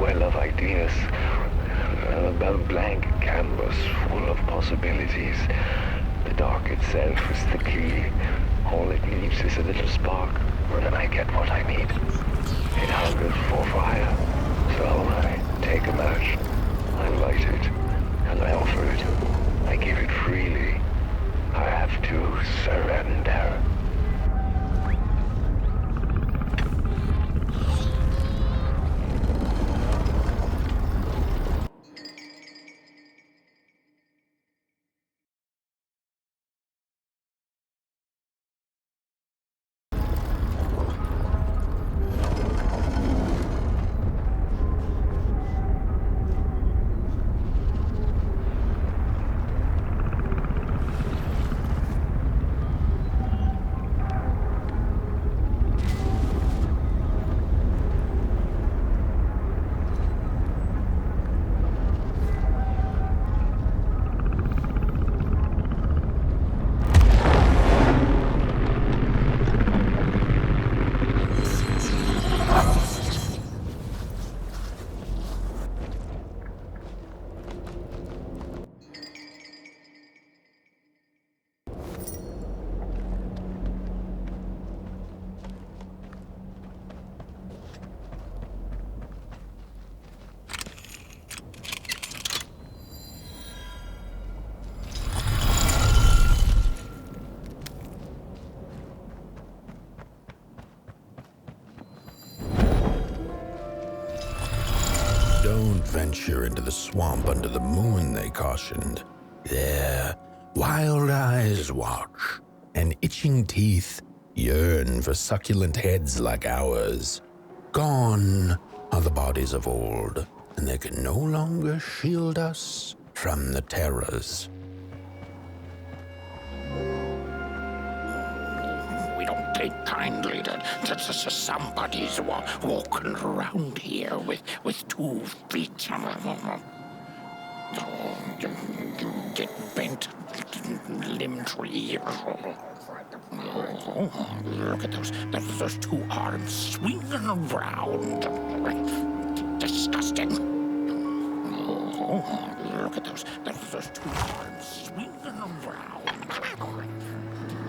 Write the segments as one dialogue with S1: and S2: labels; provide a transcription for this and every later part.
S1: well of ideas. A blank canvas full of possibilities. The dark itself is the key. All it needs is a little spark, and then I get what I need. It hungers for fire. So I take a match, I light it, and I offer it. I give it freely. I have to surrender.
S2: Don't venture into the swamp under the moon, they cautioned. There, wild eyes watch, and itching teeth yearn for succulent heads like ours. Gone are the bodies of old, and they can no longer shield us from the terrors.
S3: We don't take kindly to somebody's walking around here with 2 feet. Get bent limb tree. Look at those 2 arms swinging around. Disgusting. Look at those 2 arms swinging around.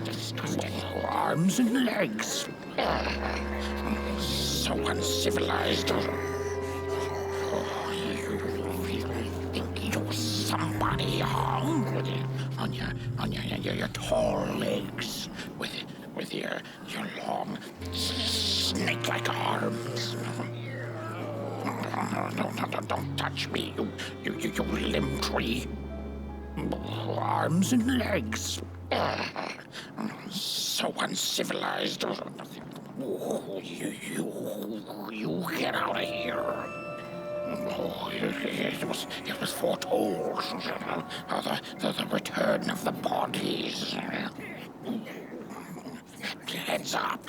S3: Disgusting. Arms and legs. So uncivilized. You think you're somebody, huh? On your tall legs, with your long snake-like arms. No, don't touch me, you limb tree. Arms and legs. So uncivilized. You get out of here. It was foretold. The return of the bodies. Heads up.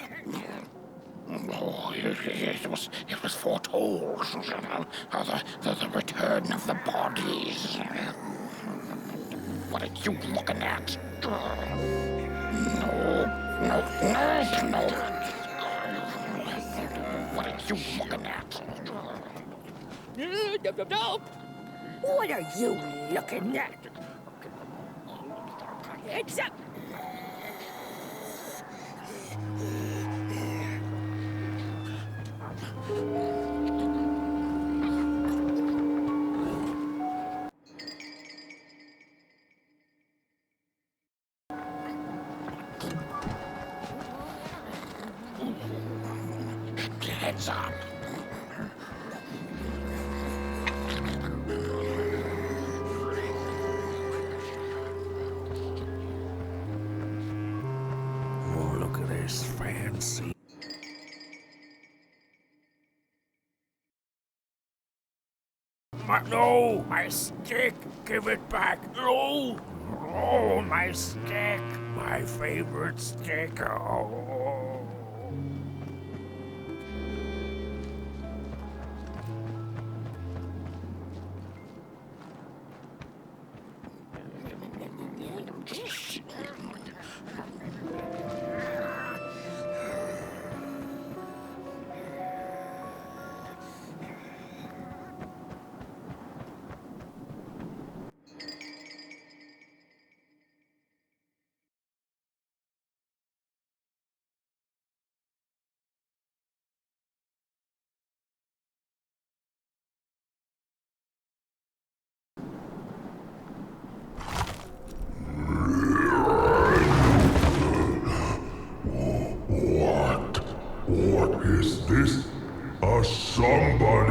S3: It was foretold. The return of the bodies. What are you looking at? No. What are you looking at?
S4: No. What are you looking at? Heads up.
S3: Heads up.
S5: Oh, look at this fancy. No, my stick! Give it back! No! Oh, my stick! My favorite stick! Oh.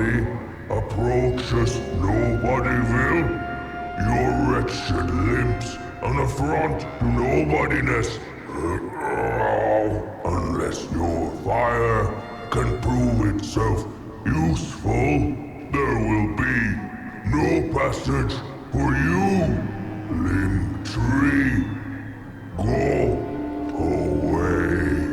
S6: nobody approaches Nobodyville. Your wretched limps an affront to nobodiness. Unless your fire can prove itself useful, there will be no passage for you, Limb Tree. Go away.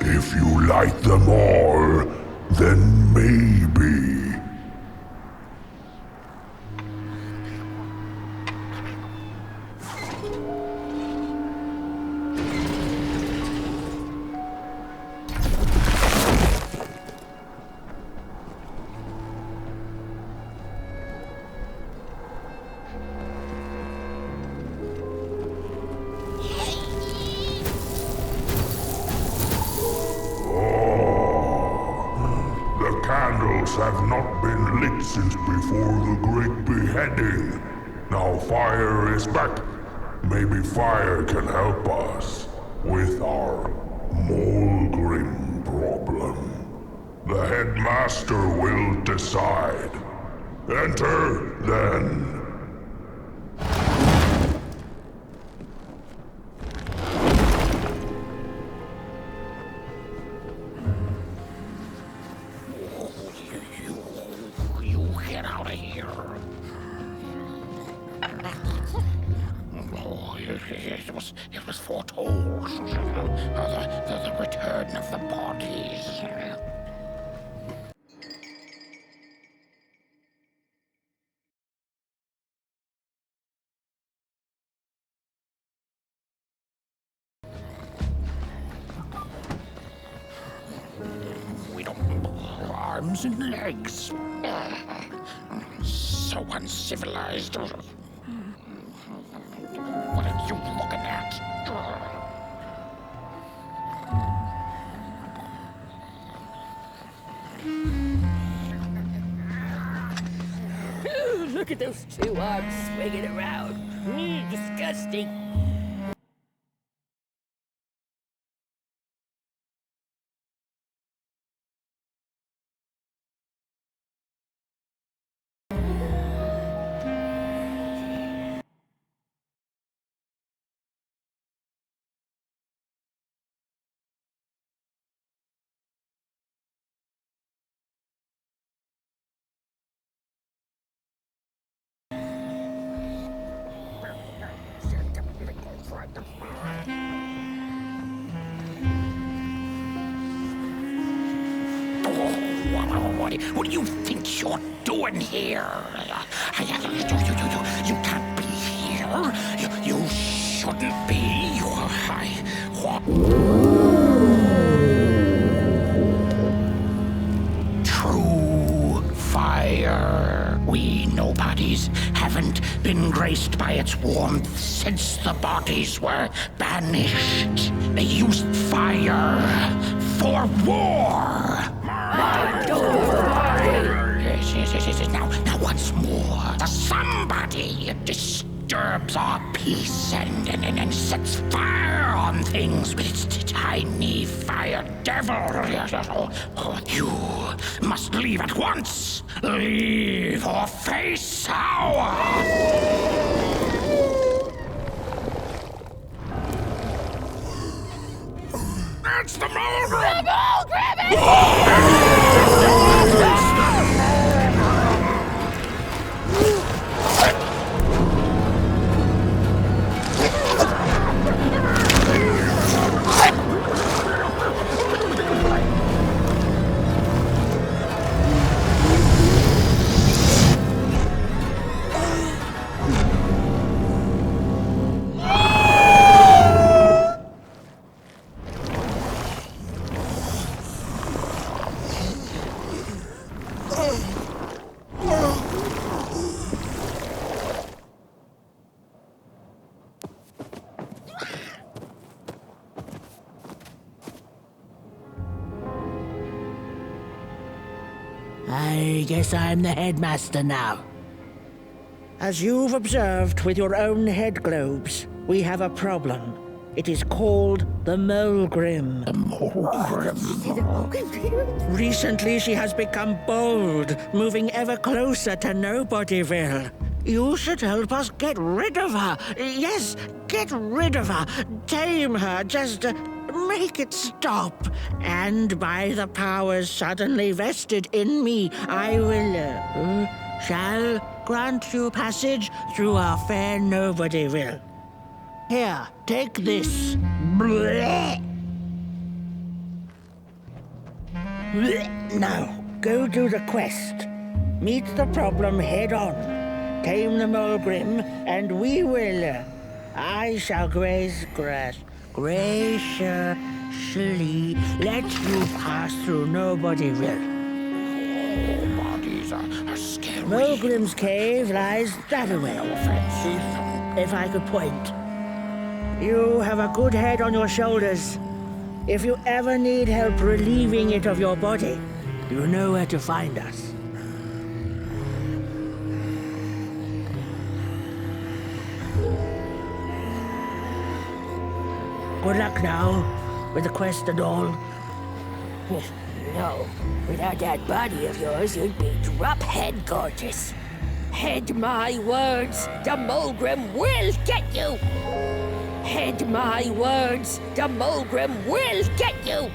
S6: If you light them all, then maybe. Candles have not been lit since before the great beheading. Now fire is back. Maybe fire can help us with our Molgrim problem. The headmaster will decide. Enter, then.
S3: It was foretold. The return of the bodies. We don't have arms and legs. So uncivilized. What are you looking at?
S4: Look at those two arms swinging around. Disgusting.
S3: What do you think you're doing here? You can't be here. You shouldn't be. True fire. We nobodies haven't been graced by its warmth since the bodies were banished. They used fire for war. Yes. Now once more, the somebody disturbs our peace and sets fire on things with its tiny fire devil. You must leave at once. Leave or face our... It's the Mulgrim!
S7: I guess I'm the headmaster now. As you've observed with your own head globes, we have a problem. It is called the Mulgrim. Recently she has become bold, moving ever closer to Nobodyville. You should help us get rid of her. Yes, get rid of her. Tame her, just make it stop. And by the powers suddenly vested in me, I will, shall grant you passage through our fair Nobodyville. Here, take this. Blech. Blech. Now, go do the quest. Meet the problem head on. Tame the Mulgrim, and we will. I shall graciously let you pass through Nobodyville.
S3: Bodies are scary.
S7: Mulgrim's cave lies that way.
S3: Offensive.
S7: If I could point. You have a good head on your shoulders. If you ever need help relieving it of your body, you know where to find us. Good luck now, with the quest and all.
S4: No, without that body of yours, you'd be drop-head gorgeous. Heed my words, the Mulgrim will get you! Heed my words, the Mulgrim will get you!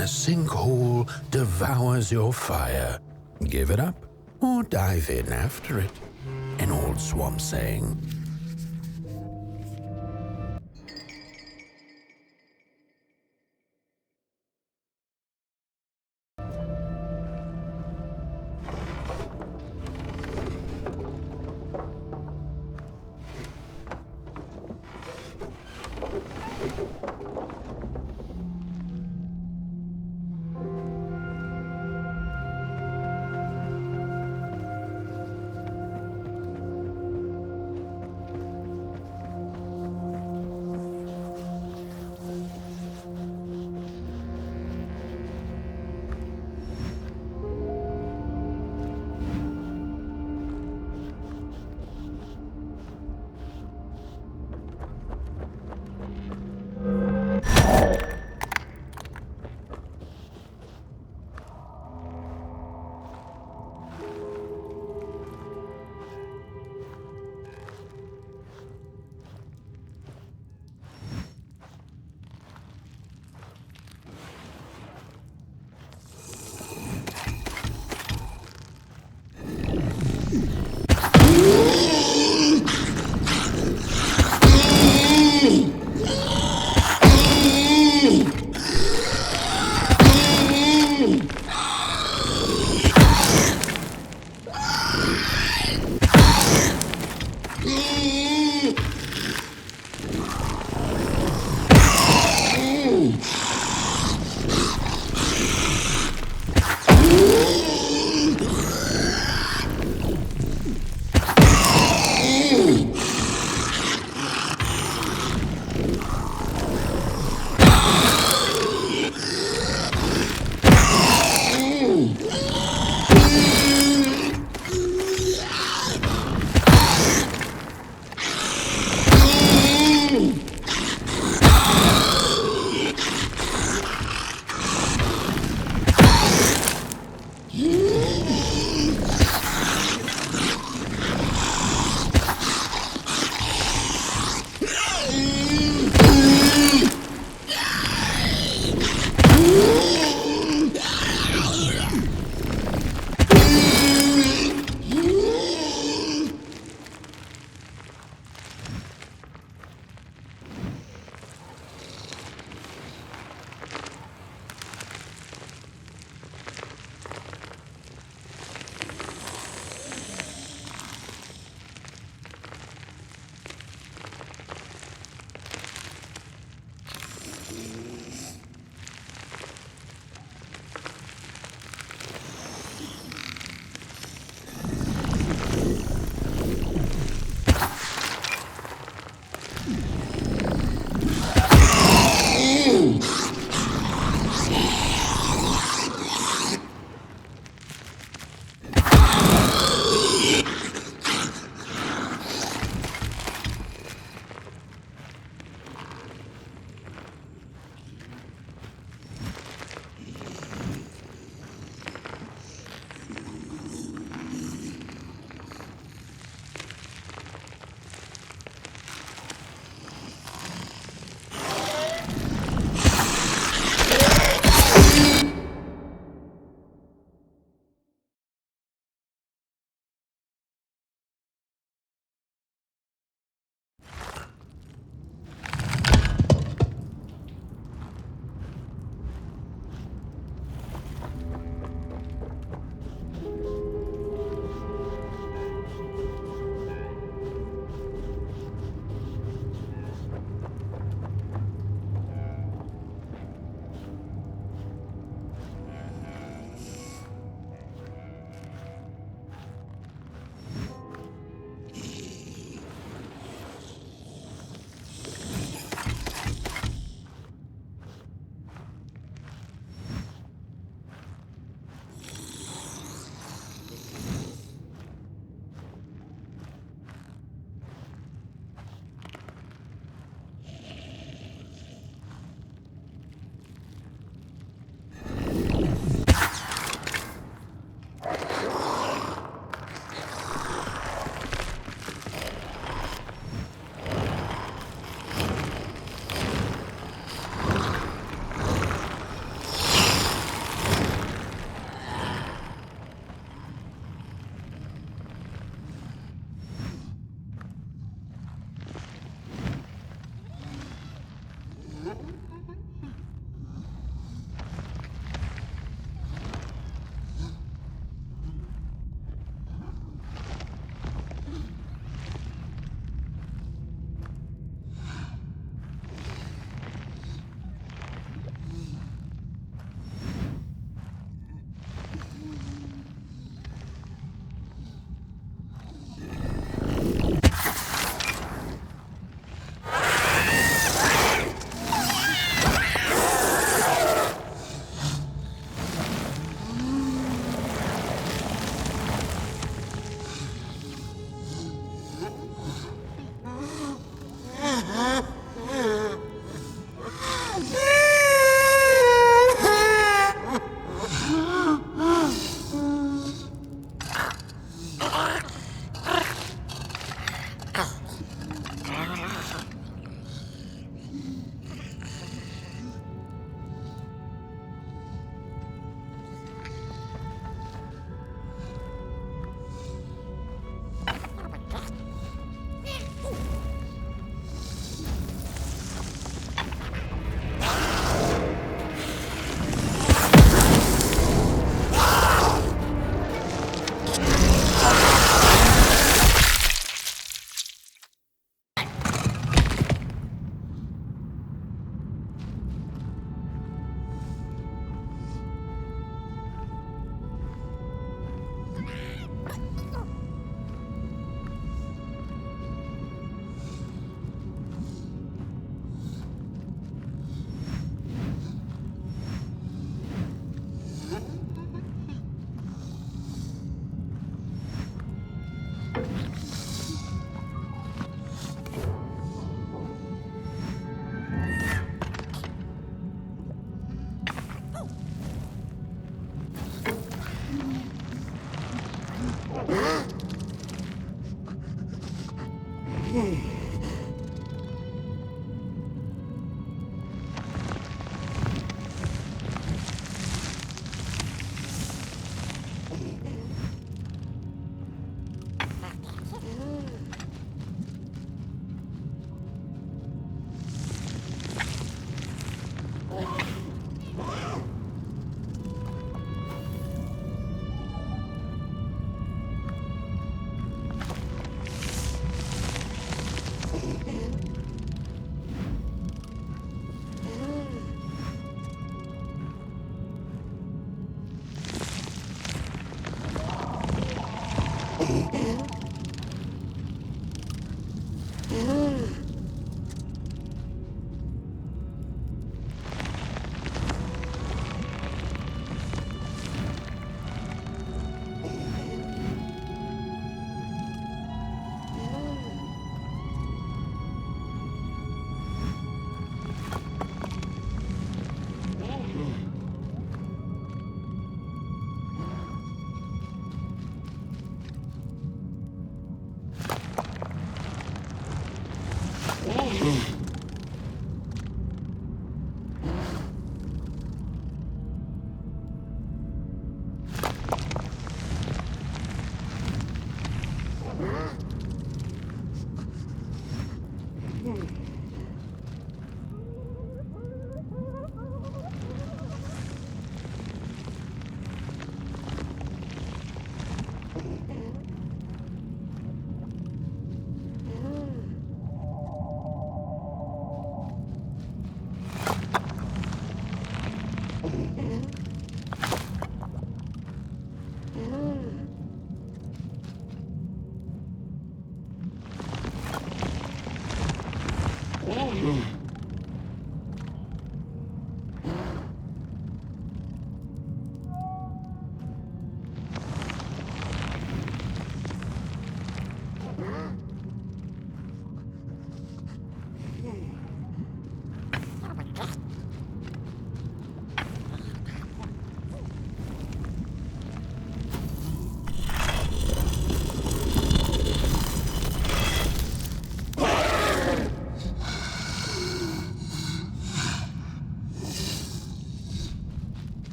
S2: a sinkhole devours your fire, give it up or dive in after it. An old swamp saying.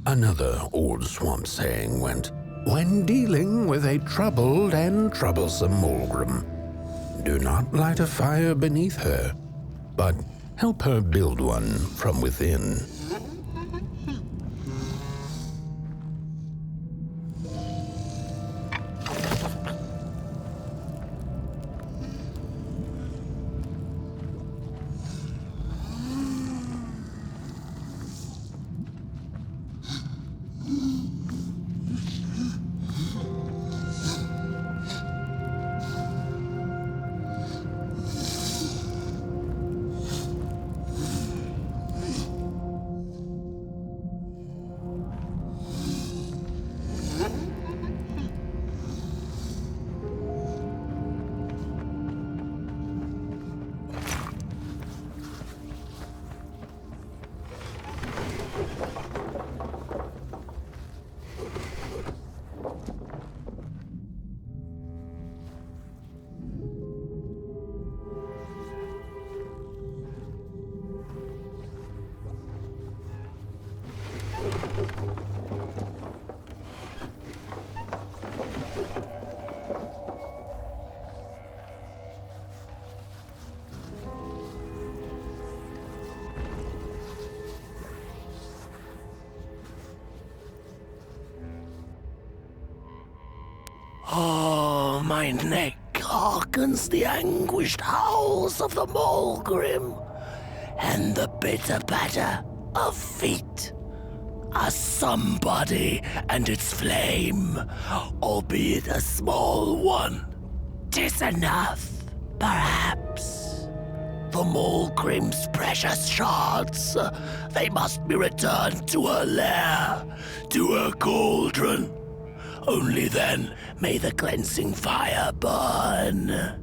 S2: Another old swamp saying went, "When dealing with a troubled and troublesome Mulgrim, do not light a fire beneath her, but help her build one from within."
S3: Oh, my neck hearkens the anguished howls of the Mulgrim, and the bitter patter of feet. A somebody and its flame, albeit a small one. 'Tis enough, perhaps. The Mulgrim's precious shards, they must be returned to her lair, to her cauldron. Only then may the cleansing fire burn.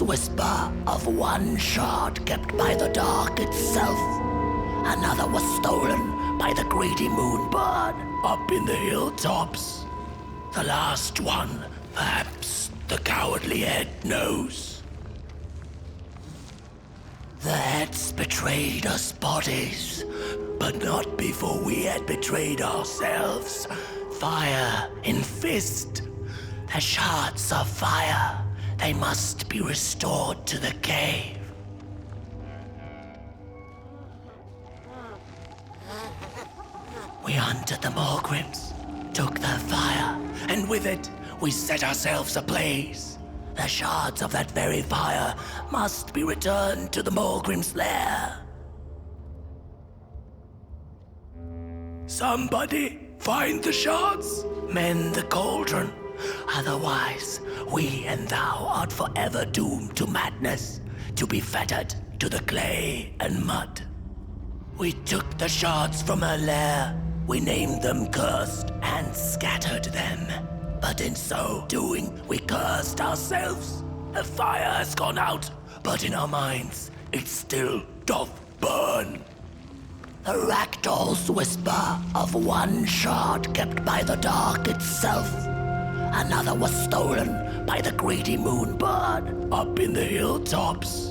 S3: whisper of one shard kept by the dark itself. Another was stolen by the greedy moonbird up in the hilltops. The last one, perhaps the cowardly head knows. The heads betrayed us bodies, but not before we had betrayed ourselves. Fire in fist. The shards of fire. They must be restored to the cave. We hunted the Morgrims, took their fire, and with it, we set ourselves ablaze. The shards of that very fire must be returned to the Morgrim's lair. Somebody find the shards, mend the cauldron. Otherwise, we and thou art forever doomed to madness, to be fettered to the clay and mud. We took the shards from her lair, we named them cursed and scattered them. But in so doing, we cursed ourselves. The fire has gone out, but in our minds, it still doth burn. The ragdoll's whisper of one shard kept by the dark itself. Another was stolen by the greedy moonbird up in the hilltops.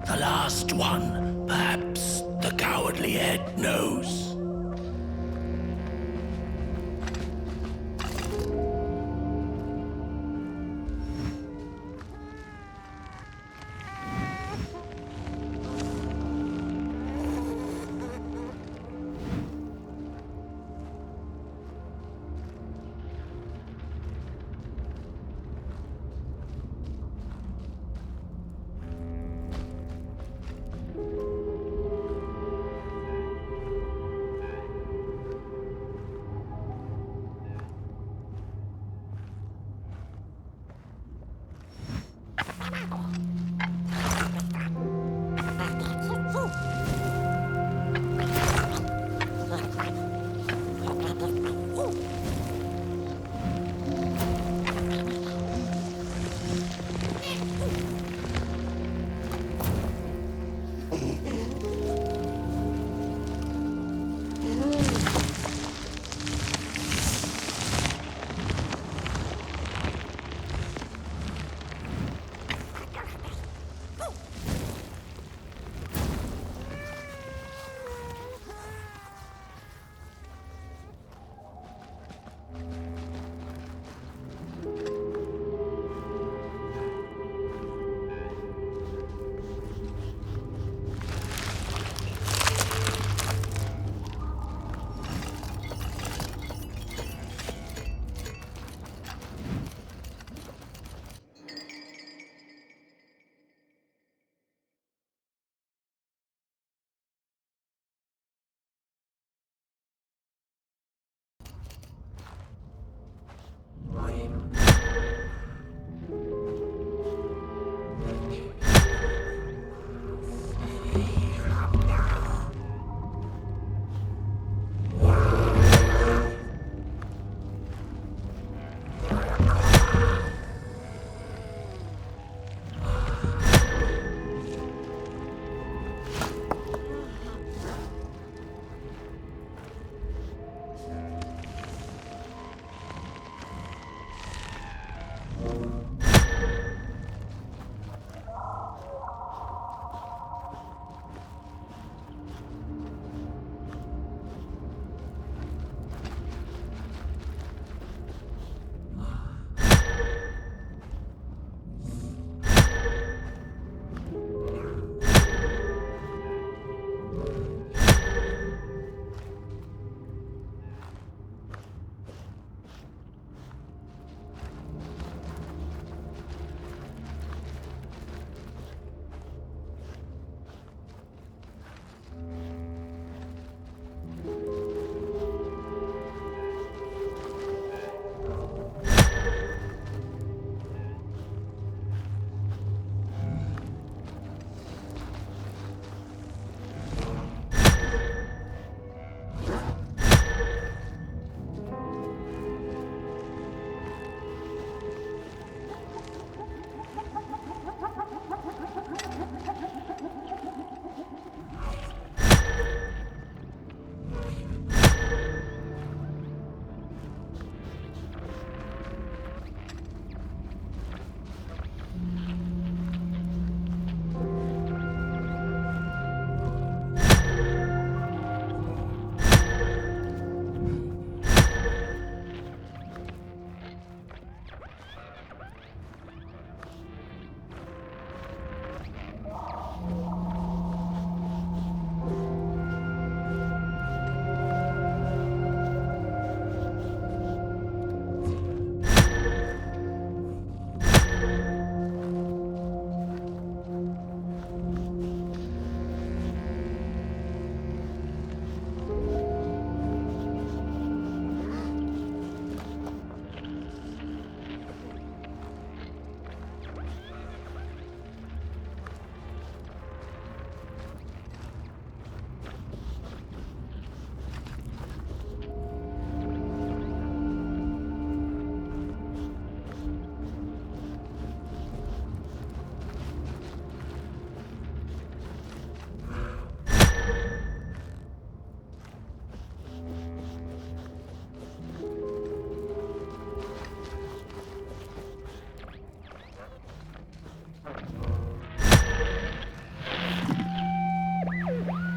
S3: The last one, perhaps the cowardly head knows.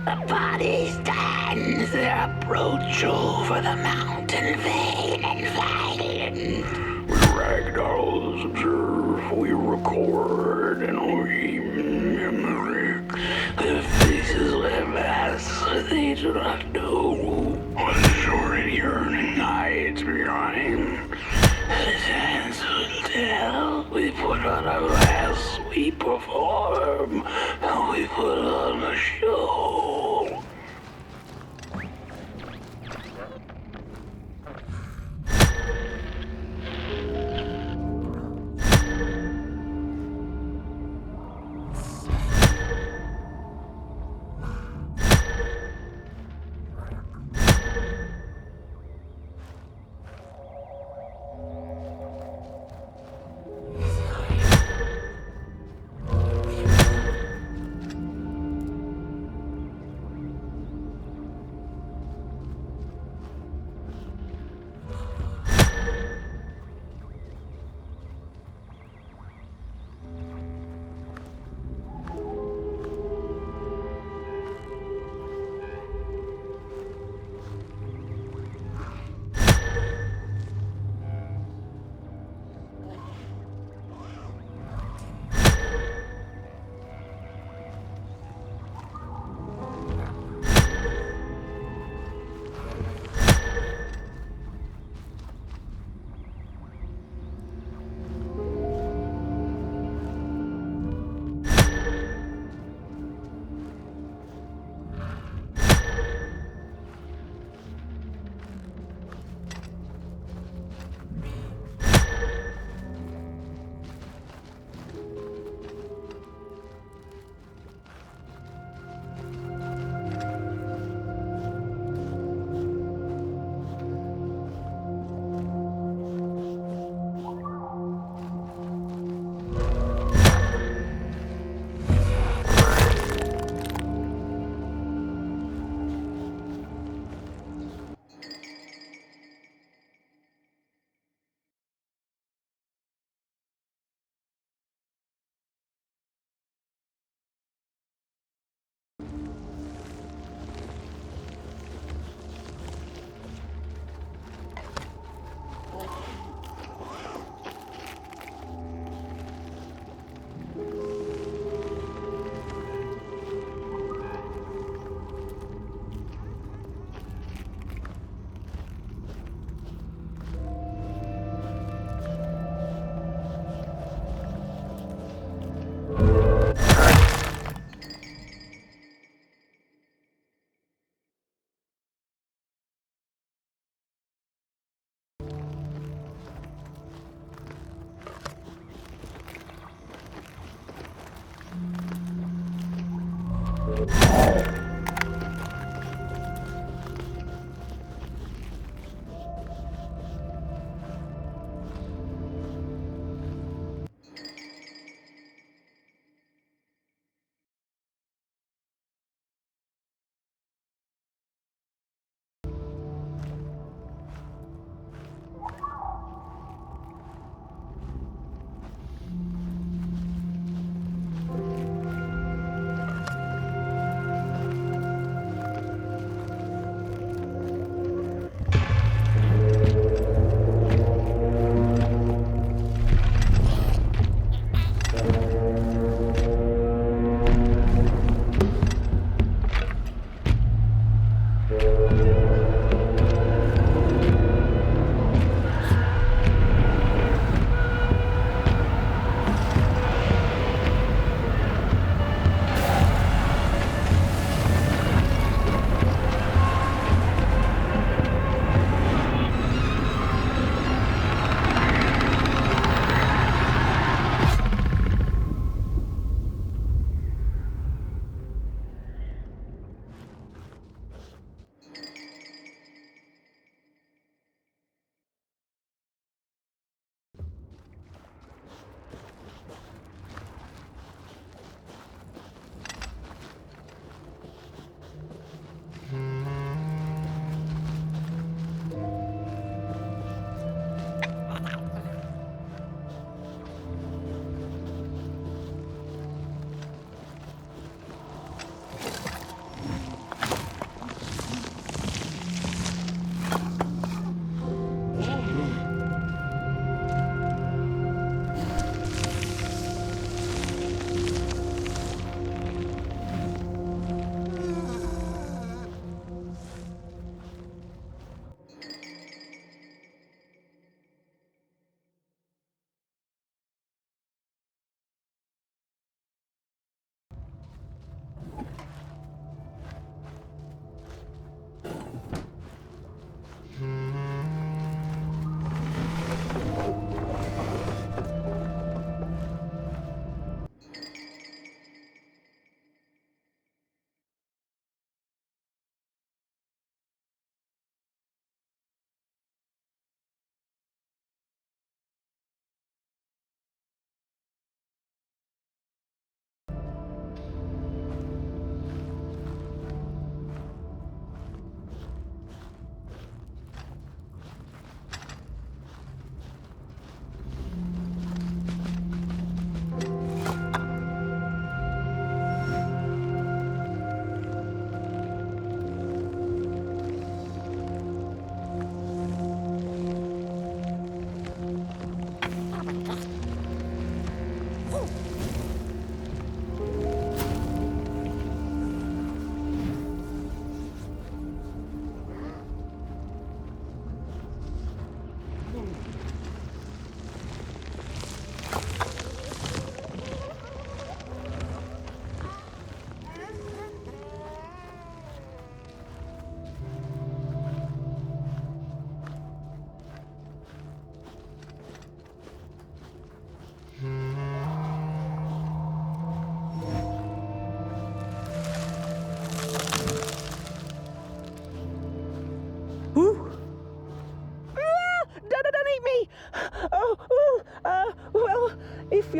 S3: The body stands their approach over the mountain vein and vain.
S5: We ragdolls observe, we record, and we mimic.
S3: Their faces wear masks they do not know.
S5: What short yearning hides behind.
S3: His hands will tell. We put on a mask, we perform, and we put on a show.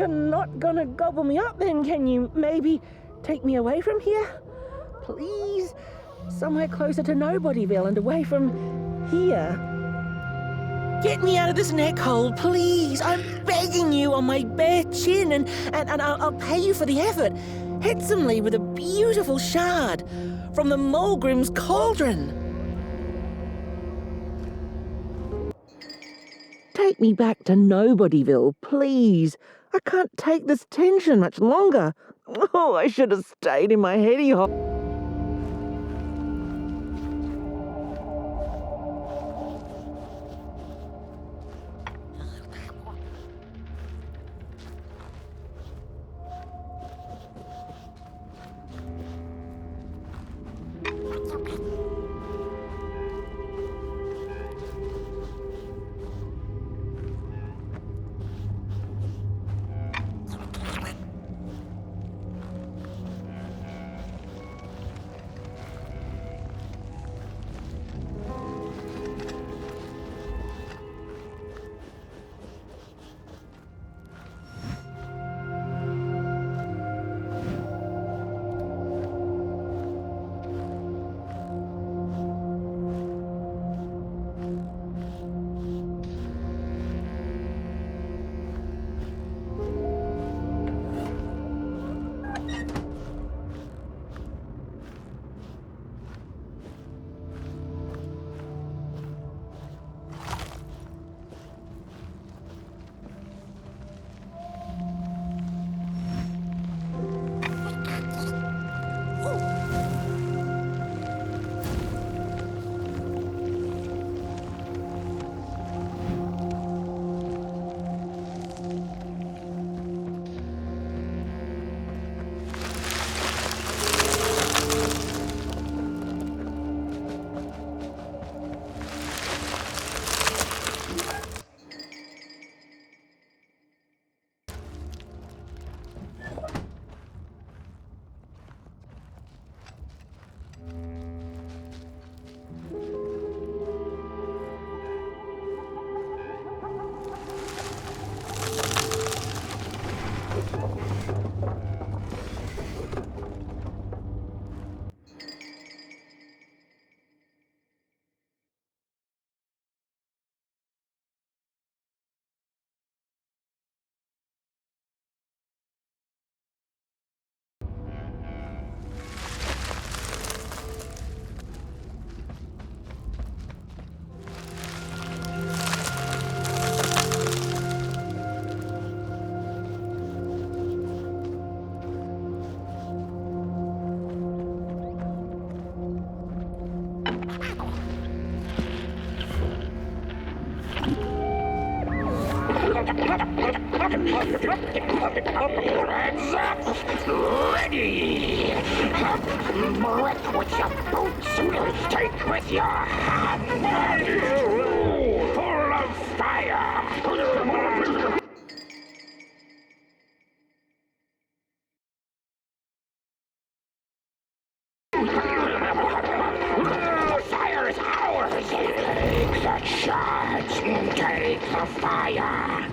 S7: you're not gonna gobble me up then, can you maybe take me away from here? Please? Somewhere closer to Nobodyville and away from here. Get me out of this neck hole, please. I'm begging you on my bare chin, and I'll pay you for the effort. Handsomely with a beautiful shard from the Mulgrim's cauldron. Take me back to Nobodyville, please. I can't take this tension much longer. Oh, I should have stayed in my heady hole.
S3: Ready! Break with your boots, we'll take with your hand! Full of fire! The fire is ours! Take the shards! Take the fire!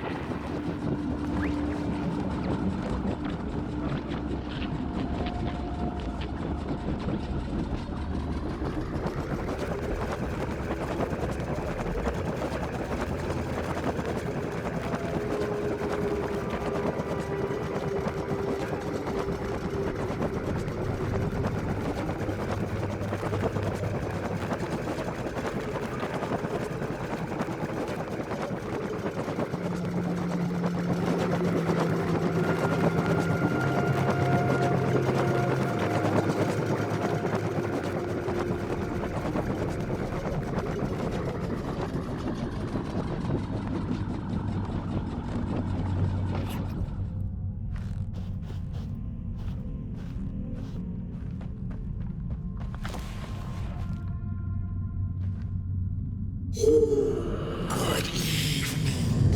S8: Good evening.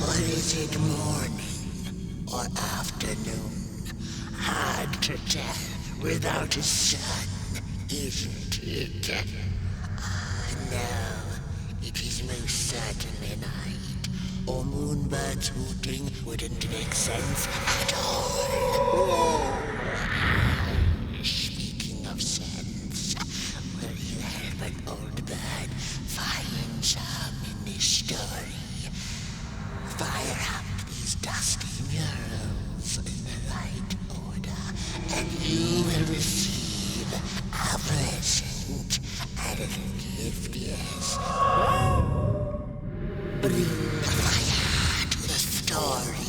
S8: Or is it morning or afternoon? Hard to tell without a sun, isn't it? No, it is most certainly night. or moonbirds hooting wouldn't make sense at all. Speaking of sense, will you help an old bird find some in this story? Fire up these dusty murals in the right order, and you will receive a present, a little gift, yes. Bring the fire to the story.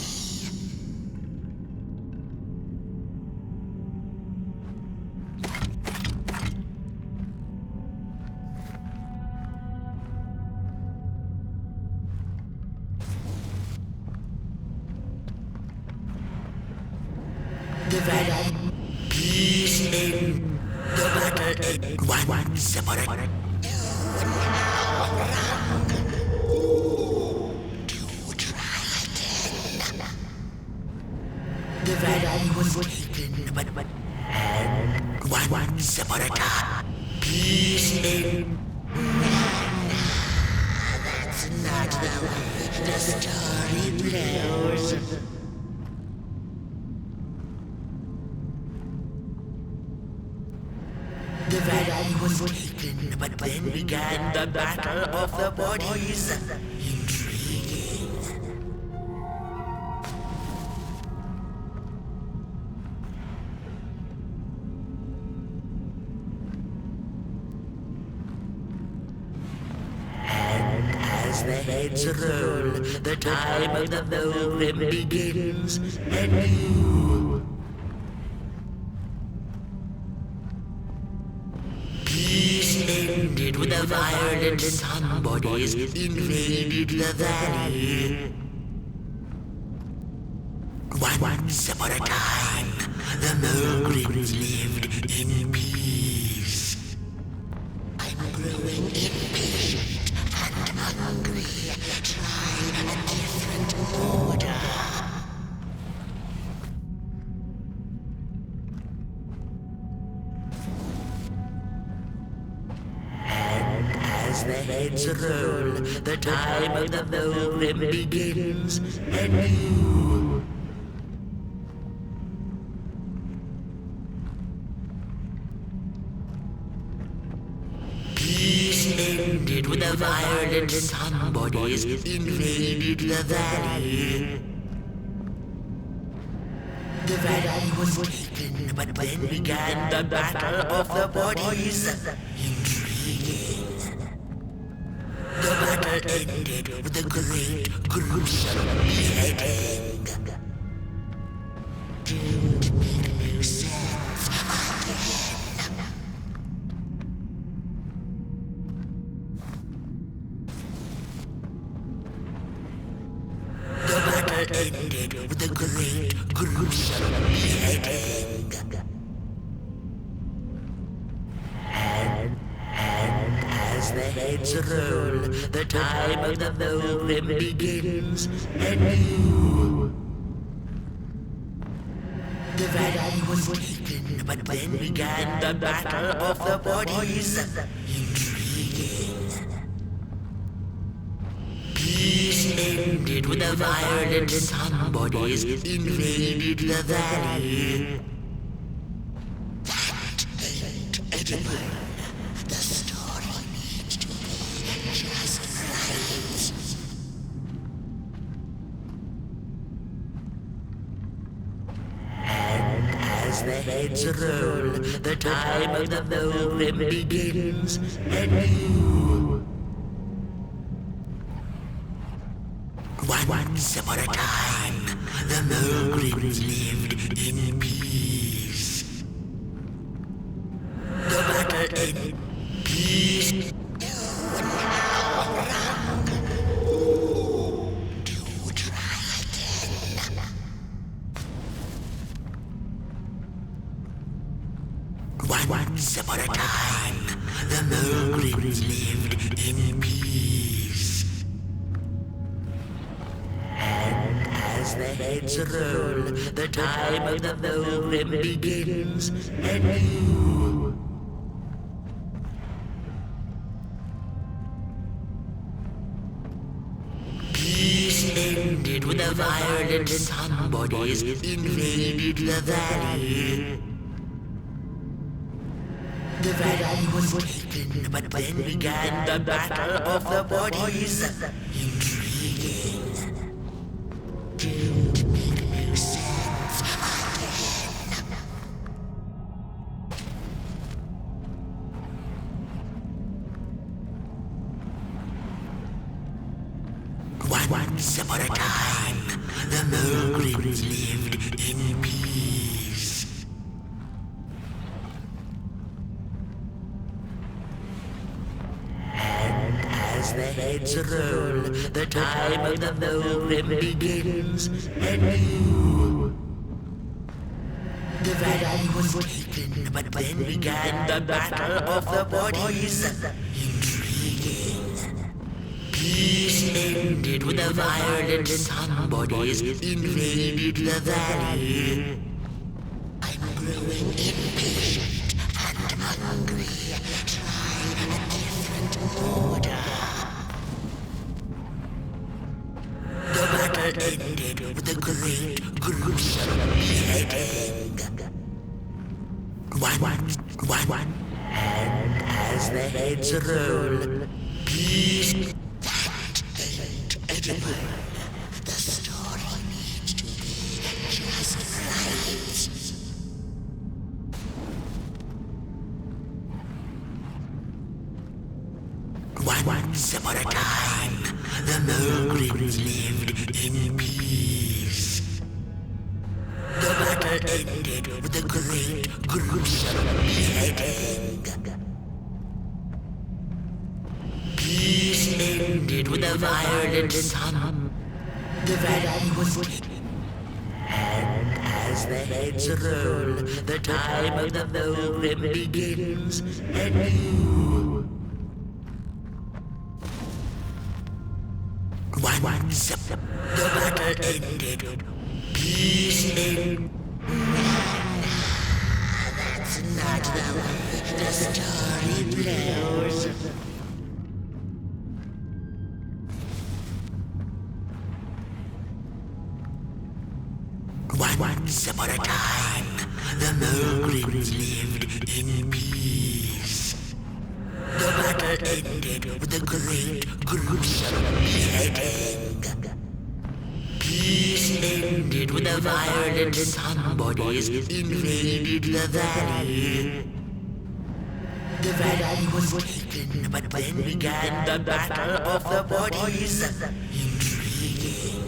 S8: The valley, peace in the battle in one separate. The valley was taken, but and one separate. Peace in. That's not the way the story goes. The valley was taken, but then began the battle of the bodies. Intriguing. And as the heads roll, the time of the Volgrim begins anew. Peace ended with a violent sun bodies invaded the valley. Once upon a time, the Volgrims lived in peace. I'm growing impatient and hungry. Try a different order. As the heads roll, the time of the Volgrim begins anew. Peace ended with a violent sun bodies invaded the valley. The valley was taken, but then began the battle of the bodies. Intriguing. The battle ended with a great, gruesome beheading. Didn't make no sense again. The battle ended with a great, gruesome beheading. As the heads roll, the time of the Volgrim begins anew. The valley was taken, but then began the battle of the bodies. Intriguing. Peace ended with a violent sun bodies invaded the valley. That ain't edible. The story needs to be just right. And as the heads roll, the time of the Volgrim begins anew. Once upon a time, the Volgrims lived in peace. The battle ended. Peace. Do try again. Once upon a time, the Volgrims lived in peace. And as the heads roll, the time of the Volgrim begins anew. Peace ended when the violent sun bodies invaded the valley. The valley was taken, but then began the battle of the bodies. Intriguing. Didn't make sense again. Once upon a time, the Mulgrims lived in peace. And as the heads roll, the time of the Mulgrim begins anew. The valley was taken, but then began the battle of the bodies. Intriguing. Peace ended when the violent sun bodies invaded the valley. I'm growing impatient and hungry. Try a different order. The battle ended with a great, gruesome beheading. One. And as the heads roll, peace. Edible. The story needs to be just right. Once upon a time, the Mulgrims lived in peace. The battle ended with a great, gruesome beheading. Peace ended with a violent sun. The valley was taken. And as the heads roll, the time of the Mulgrim begins anew. Once the battle ended, peace ended. That's not the way the story blows. Once upon a time, the Mulgrims lived in peace. The battle ended with a great, gruesome beheading. Peace ended when the violent sun bodies invaded the valley. The valley was taken, but then began the battle of the bodies. Intriguing.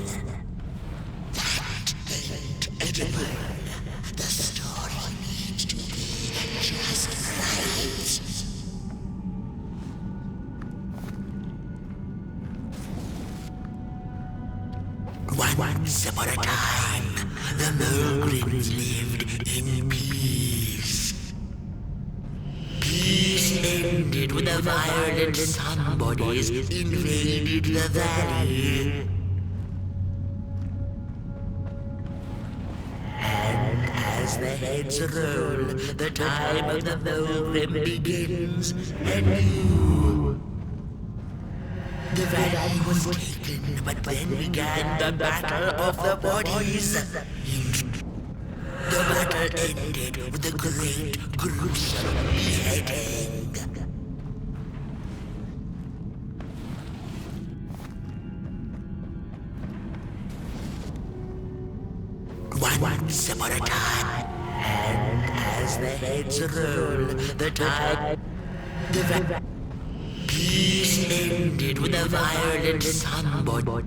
S8: Edible. The story needs to be just right. Once upon a time, the Mulgrims lived in peace. Peace ended when the violent sun bodies invaded the valley. As the heads roll, the time of the Mulgrim begins anew. The valley was taken, but then began the battle of the bodies. The battle ended with a great, gruesome beheading. Once upon a time, and as the heads roll, the time, peace ended with a violent sun body.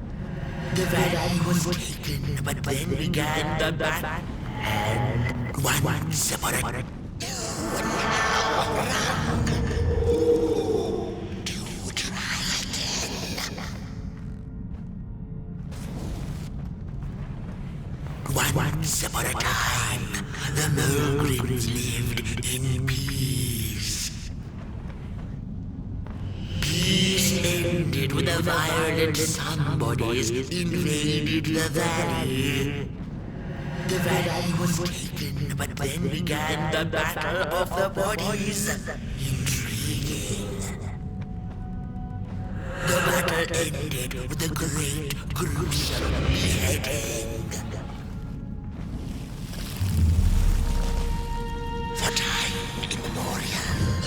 S8: The valley was taken, but then began the battle, and once upon a time, you now wrong. Do try again. Once upon a time, the Mulgrims lived in peace. Peace ended when the violent sun bodies invaded the valley. The valley was taken, but then began the battle of the bodies. Intriguing. The battle ended with a great, gruesome beheading. For time immemorial,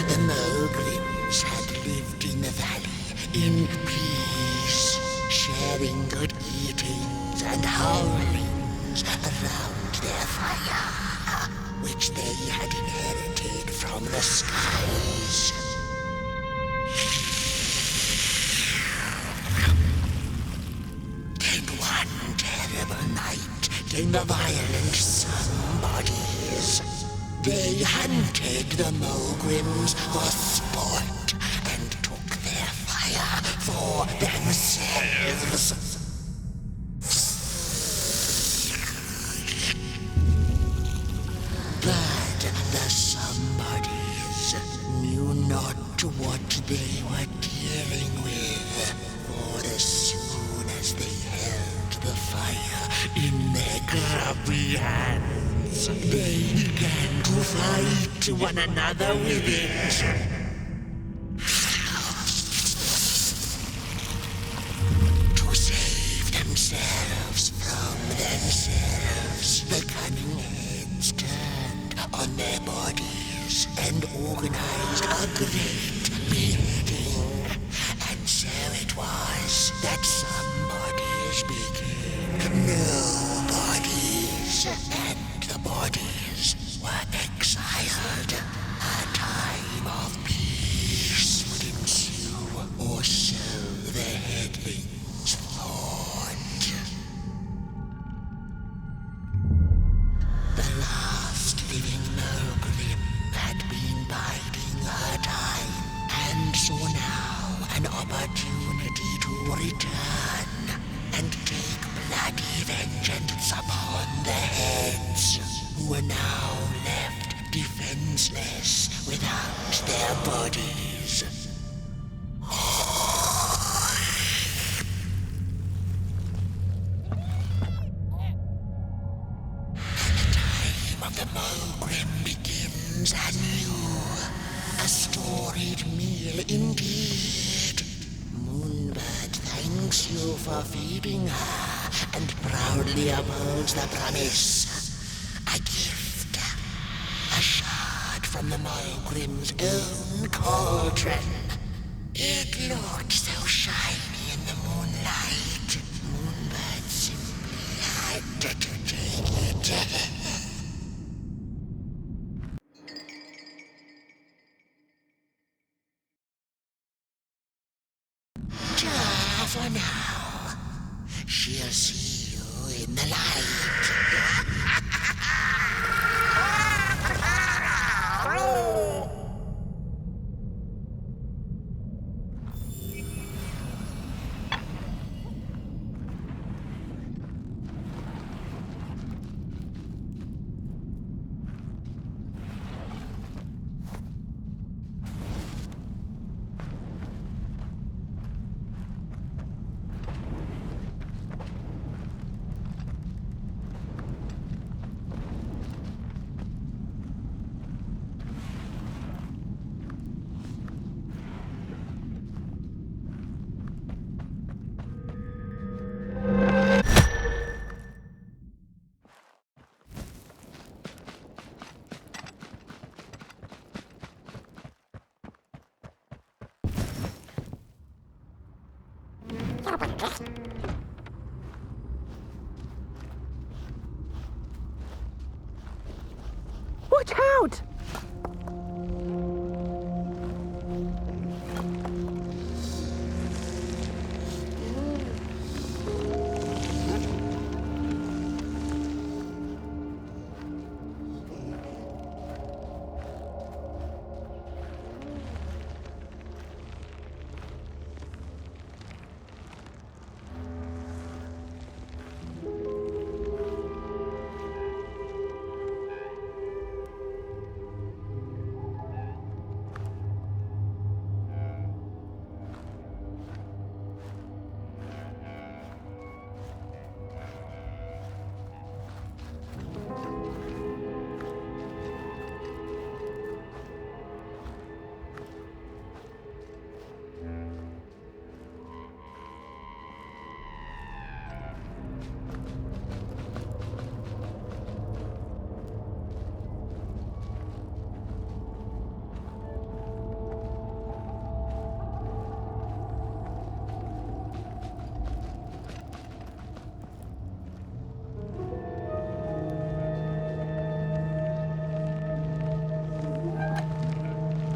S8: the Mogrims had lived in the valley in peace, sharing good eatings and howlings around their fire, which they had inherited from the skies. Then one terrible night came the violent somebodies. They hunted the Mogrims for sport and took their fire for themselves. But the somebodies knew not what they were dealing with, for as soon as they held the fire in their grubby hands, they began to fight one another with it. To save themselves from themselves, the cunning heads turned on their bodies and organized a great building. And so it was that somebodies became nobodies, and the bodies were exiled. A time of peace would ensue, or so the headlings thought. The last living Mogrim had been biding her time, and saw now an opportunity to return and take bloody vengeance upon the heads, who were now left defenseless without their bodies. Of the Mogrim begins anew. A storied meal indeed. Moonbird thanks you for feeding her and proudly upholds the promise. A gift. A shard from the Mogrim's own cauldron. It looked so shiny in the moonlight. Moonbird simply had to take it. For now, she'll see you in the light.
S9: Watch out!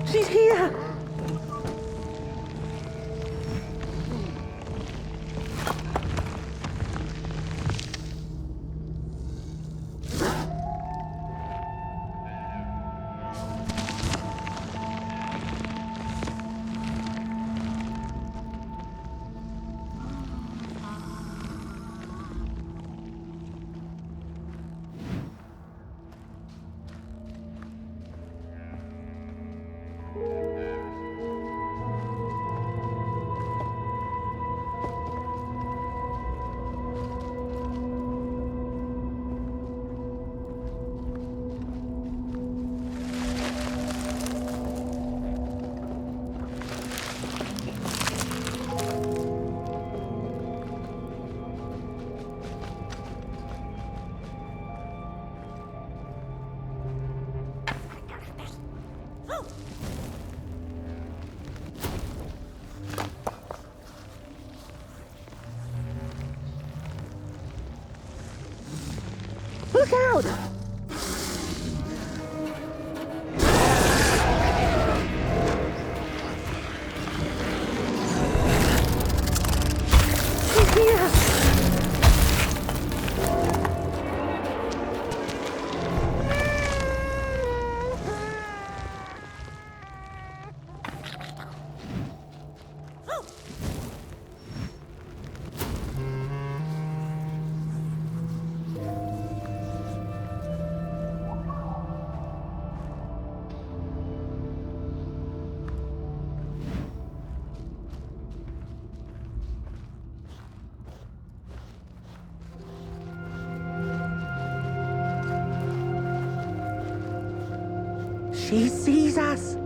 S9: She's here! Look out! She's here! She sees us.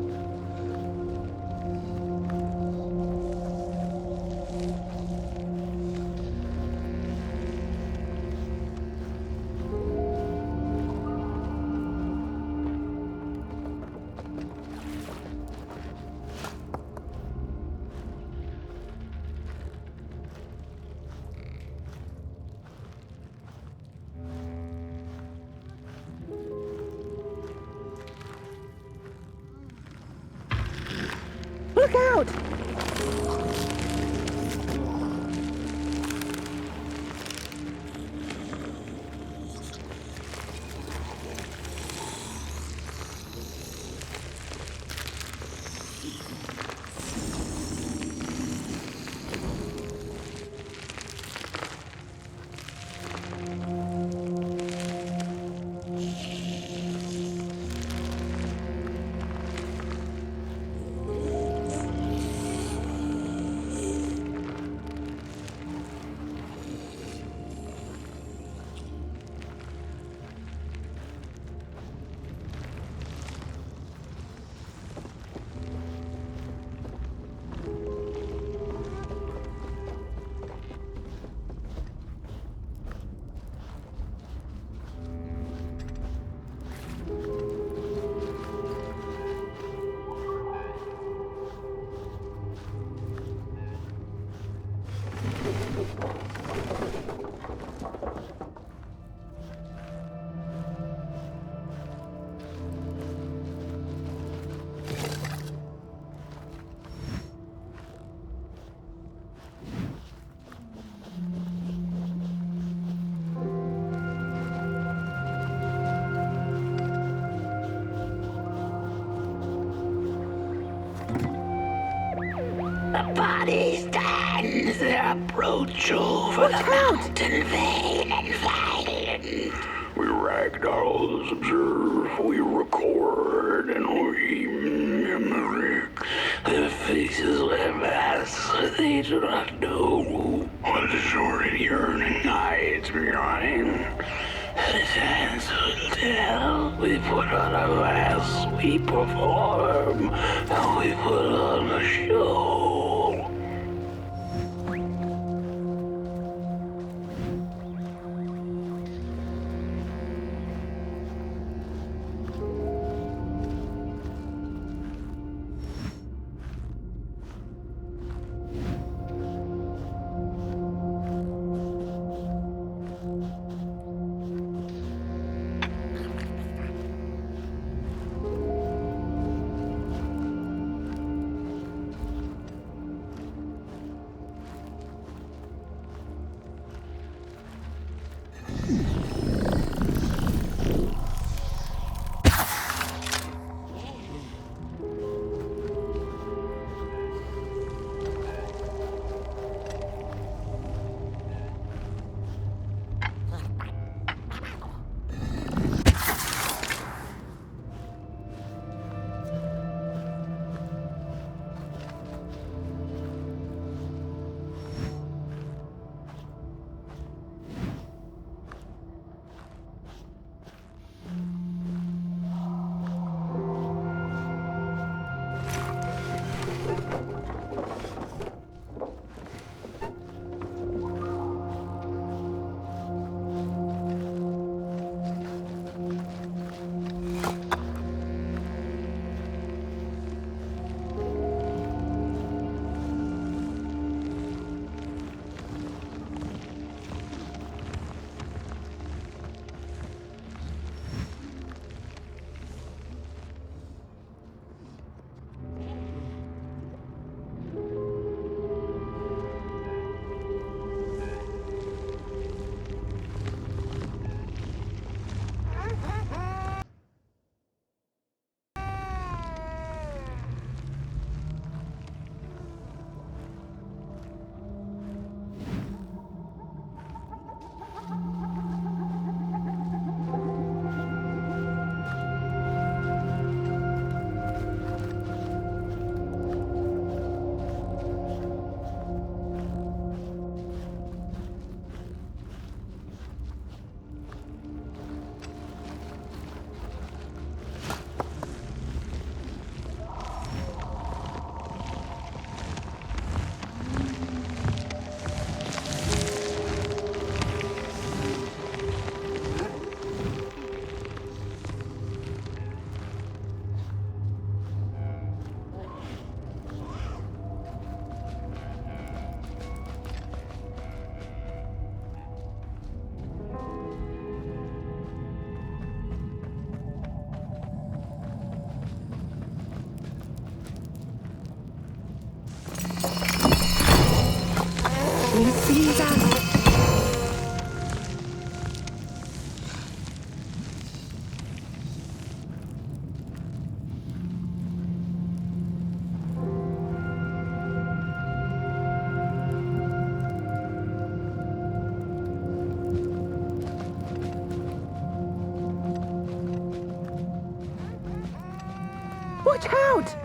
S9: Look out!
S8: The body stands their approach over the mountain vein and violent.
S1: We ragdolls observe, we record, and we mimic. Their faces their masks, they do not know what the short and yearning eyes behind. The hands will tell. We put on a mask, we perform, and we put on a show.
S9: Watch out!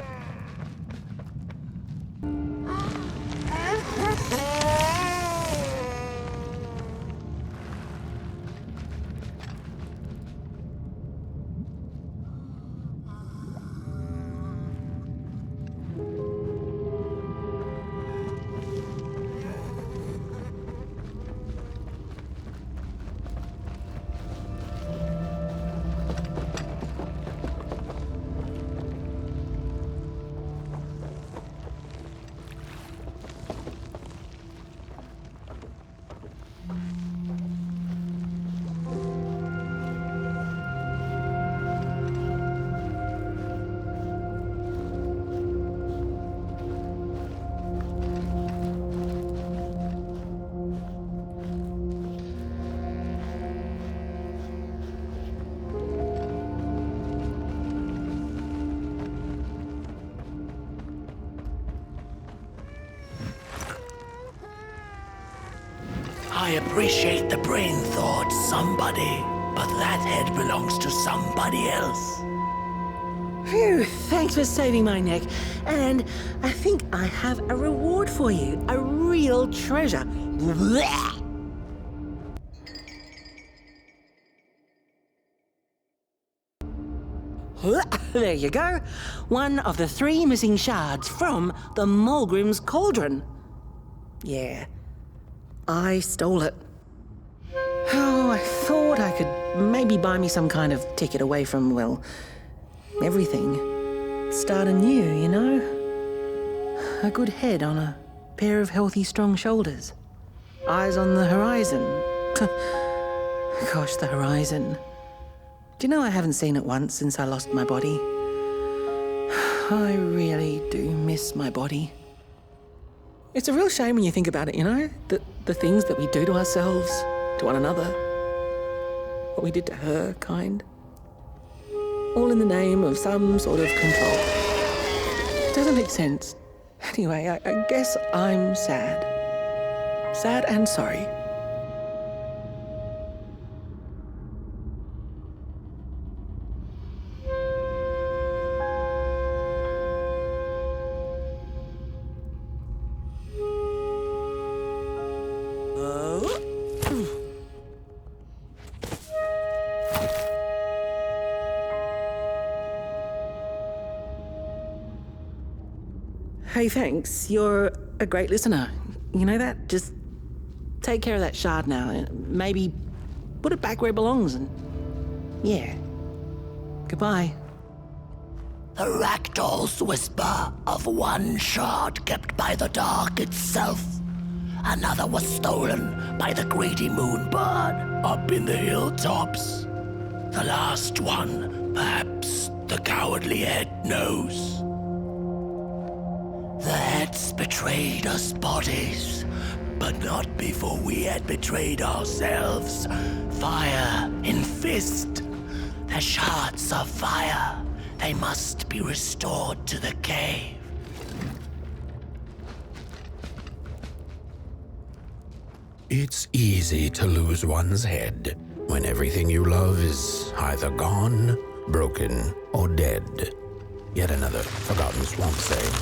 S8: I appreciate the brain thought, somebody, but that head belongs to somebody else.
S7: Phew, thanks for saving my neck. And I think I have a reward for you. A real treasure. Blech. There you go. One of the 3 missing shards from the Mulgrim's Cauldron. Yeah, I stole it. Oh, I thought I could maybe buy me some kind of ticket away from, well, everything. Start anew, you know? A good head on a pair of healthy, strong shoulders. Eyes on the horizon. Gosh, the horizon. Do you know I haven't seen it once since I lost my body? I really do miss my body. It's a real shame when you think about it, you know? The things that we do to ourselves, to one another. What we did to her, kind. All in the name of some sort of control. It doesn't make sense. Anyway, I guess I'm sad. Sad and sorry. Hey, thanks. You're a great listener. You know that? Just take care of that shard now. And maybe put it back where it belongs and... yeah. Goodbye.
S8: The Ragdoll's whisper of one shard kept by the dark itself. Another was stolen by the greedy moonbird up in the hilltops. The last one, perhaps the cowardly head knows. The heads betrayed us bodies, but not before we had betrayed ourselves. Fire in fist. The shards of fire. They must be restored to the cave.
S2: It's easy to lose one's head when everything you love is either gone, broken, or dead. Yet another forgotten swamp saying.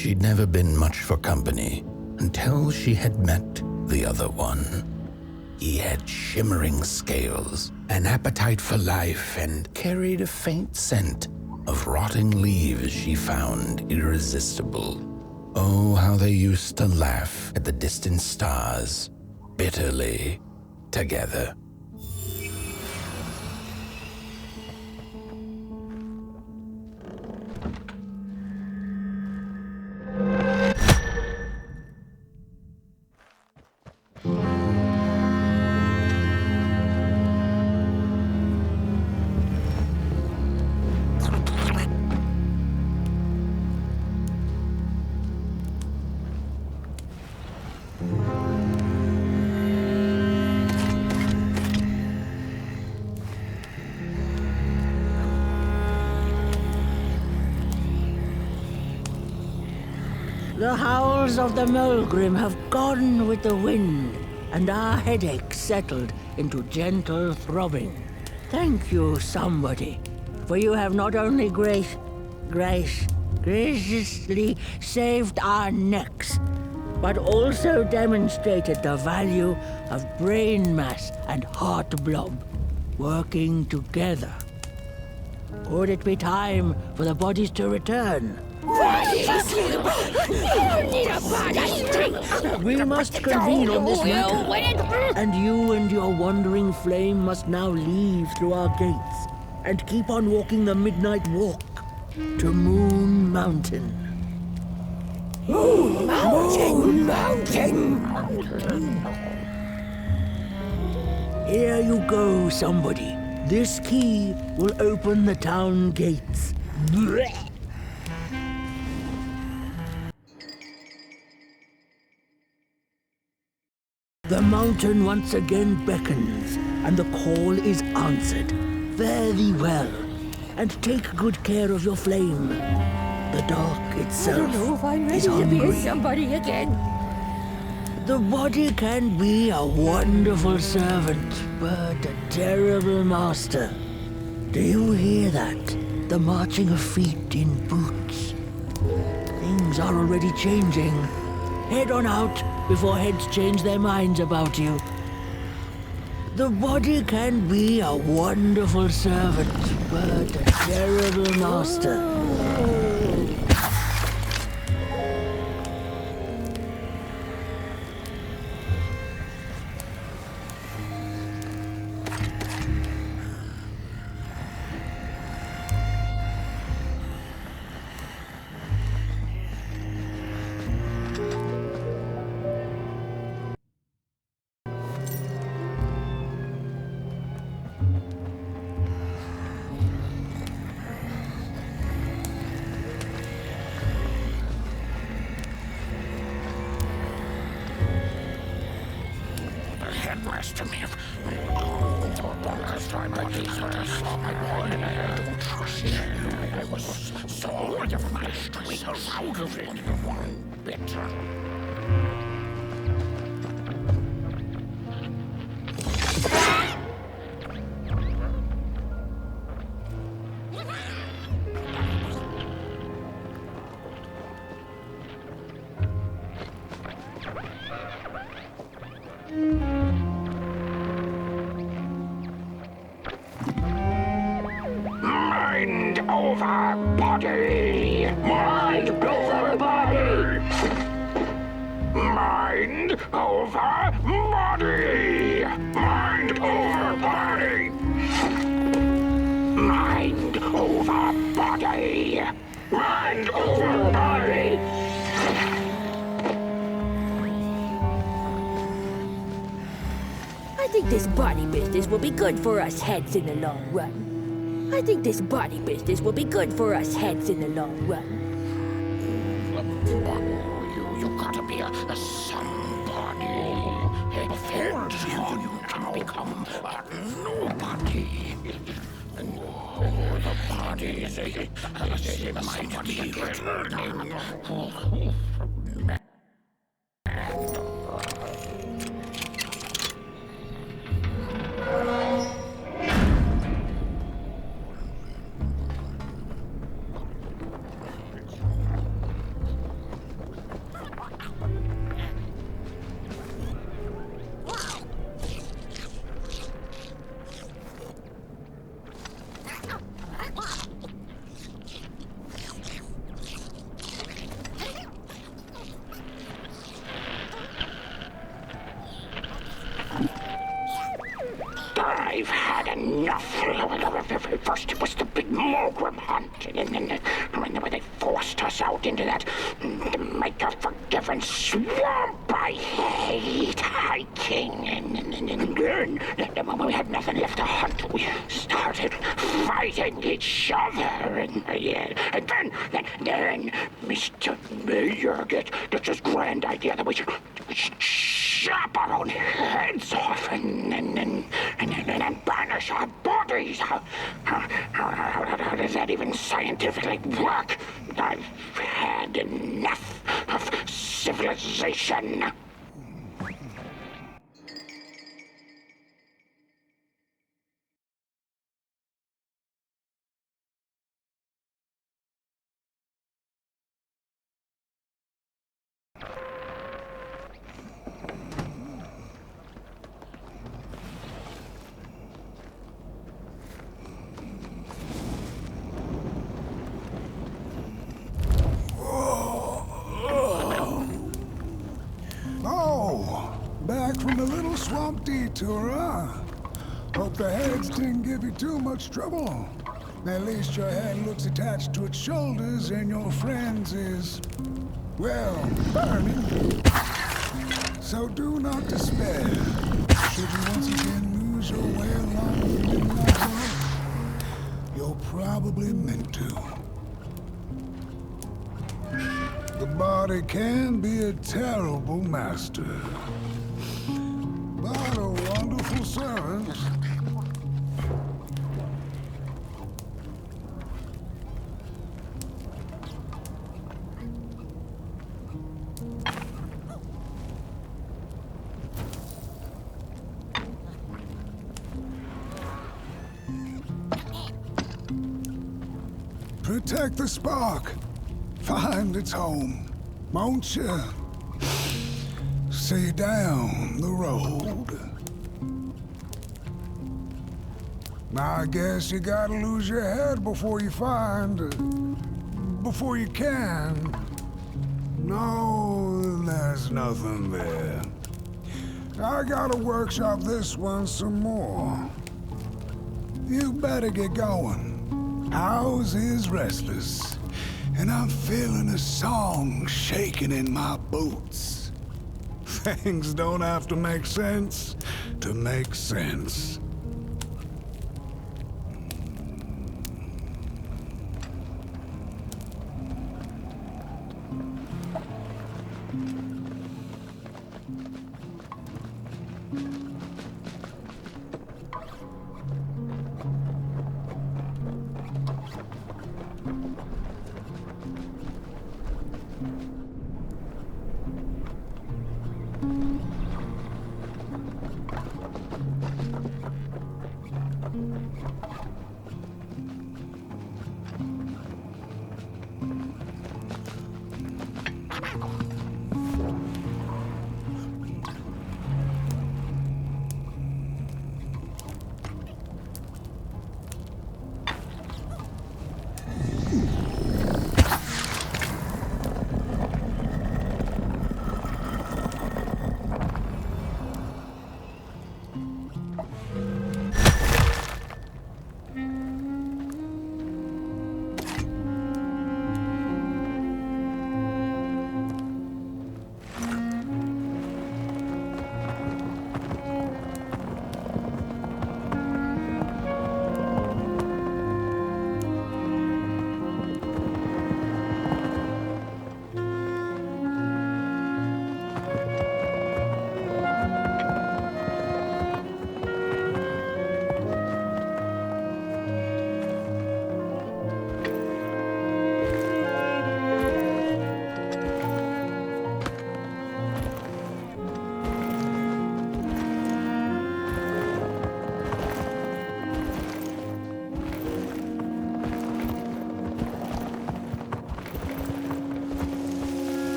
S2: She'd never been much for company until she had met the other one. He had shimmering scales, an appetite for life, and carried a faint scent of rotting leaves she found irresistible. Oh, how they used to laugh at the distant stars, bitterly, together.
S7: The howls of the Mulgrim have gone with the wind, and our headaches settled into gentle throbbing. Thank you, somebody, for you have not only graciously saved our necks, but also demonstrated the value of brain mass and heart blob working together. Would it be time for the bodies to return? We must convene on this matter, and you and your wandering flame must now leave through our gates and keep on walking the midnight walk to Moon Mountain.
S4: Moon Mountain!
S7: Here you go, somebody. This key will open the town gates. The mountain once again beckons, and the call is answered. Fare thee well, and take good care of your flame. The dark itself
S4: I don't know if I'm ready
S7: is
S4: to be
S7: hungry.
S4: a somebody again.
S7: The body can be a wonderful servant, but a terrible master. Do you hear that? The marching of feet in boots. Things are already changing. Head on out before heads change their minds about you. The body can be a wonderful servant, but a terrible master.
S3: master me. Last time I saw my boy, I don't trust him. I was so out of my strength, out of it, one bit. Mind over body! Mind over body! Mind over body! Mind over body! Mind over body! Mind over body!
S4: I think this body business will be good for us heads in the long run. I think this body business will be good for us heads in the long run.
S3: You gotta be a somebody. Head, you can become a nobody. The body is might be returning. I've had enough. First it was the big Mulgrim hunt, and then they forced us out into that maker-forgiven swamp. I hate hiking, and then when we had nothing left to hunt, we started fighting each other, and then Mr. Mayor gets this grand idea that we should chop our own heads off and banish our bodies. How does that even scientifically work? I've had enough of civilization.
S10: Back from the little swamp detour, huh? Hope the heads didn't give you too much trouble. At least your head looks attached to its shoulders and your friend's is, well, burning. So do not despair. Should you once again lose your way along the midnight road, you're probably meant to. The body can be a terrible master, but a wonderful servant. Protect the spark. Find its home, won't you? See down the road. I guess you gotta lose your head before you find, before you can. No, there's nothing there. I gotta workshop this one some more. You better get going. Ours is restless, and I'm feeling a song shaking in my boots. Things don't have to make sense to make sense.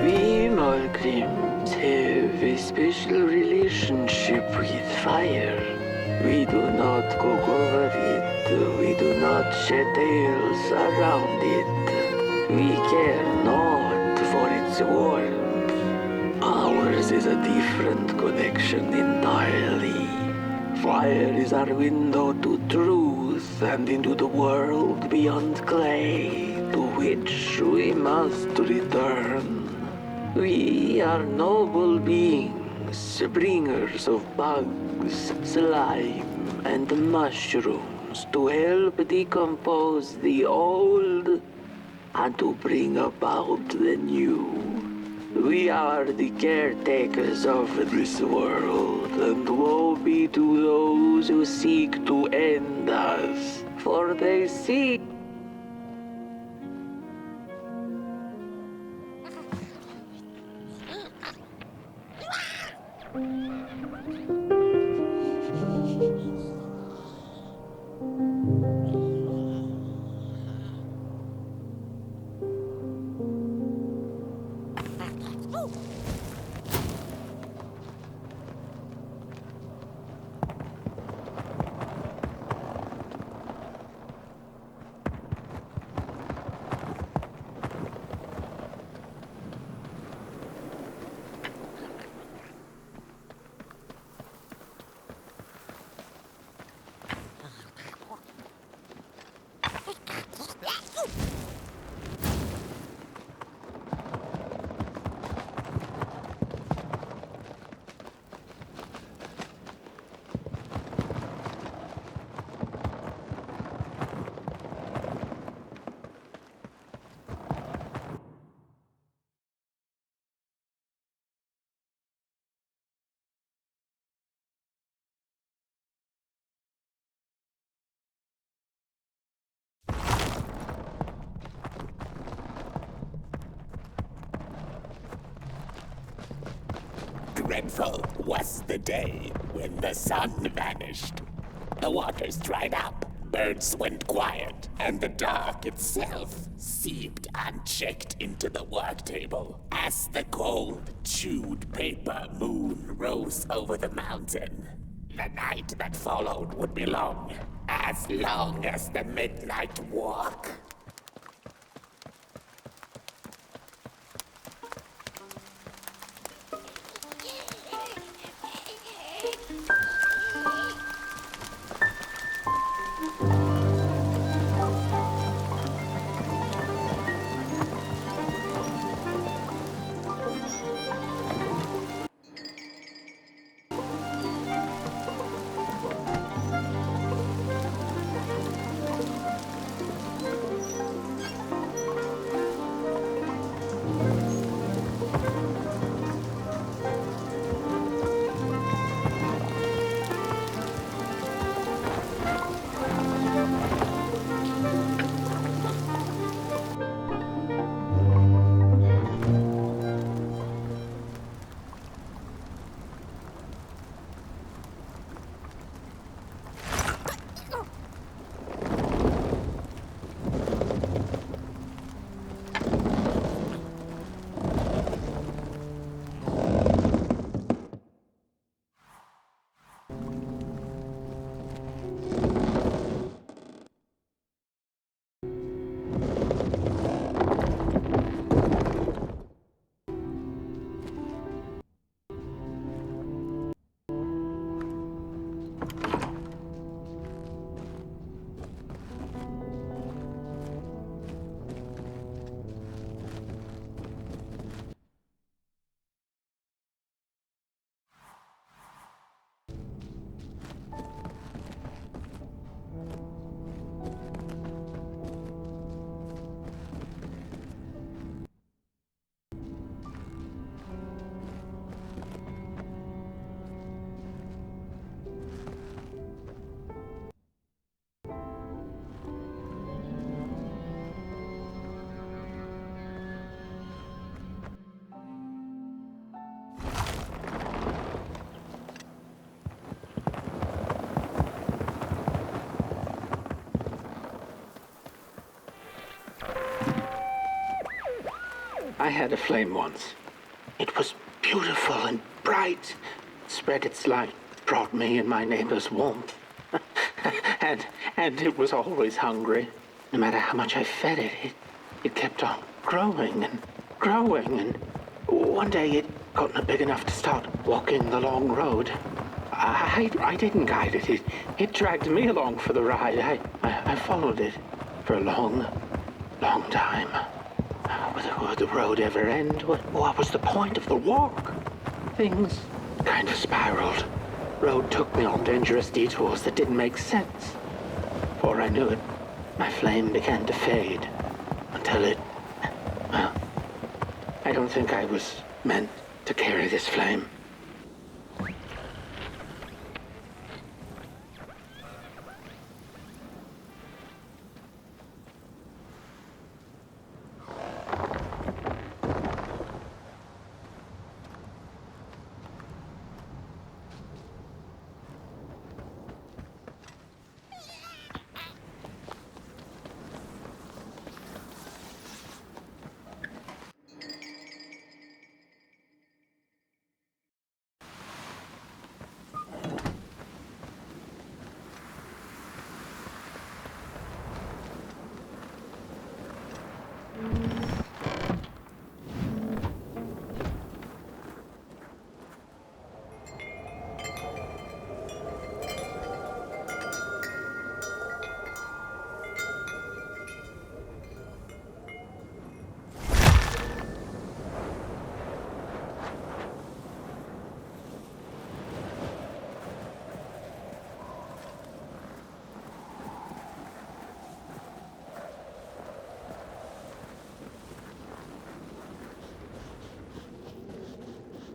S11: We Malgrims have a special relationship with fire. We do not cook over it. We do not shed tales around it. We care not for its warmth. Ours is a different connection entirely. Fire is our window to truth and into the world beyond clay, to which we must return. We are noble beings, bringers of bugs, slime, and mushrooms to help decompose the old and to bring about the new. We are the caretakers of this world, and woe be to those who seek to end us, for they seek.
S3: Dreadful was the day when the sun vanished. The waters dried up, birds went quiet, and the dark itself seeped unchecked into the work table as the cold, chewed paper moon rose over the mountain. The night that followed would be long as the midnight walk.
S12: I had a flame once. It was beautiful and bright. Spread its light, brought me and my neighbors warmth. and it was always hungry. No matter how much I fed it, it kept on growing and growing. And one day it got big enough to start walking the long road. I didn't guide it. It dragged me along for the ride. I followed it for a long time. Would the road ever end? What was the point of the walk? Things kind of spiraled. Road took me on dangerous detours that didn't make sense. Before I knew it, my flame began to fade until it... Well, I don't think I was meant to carry this flame.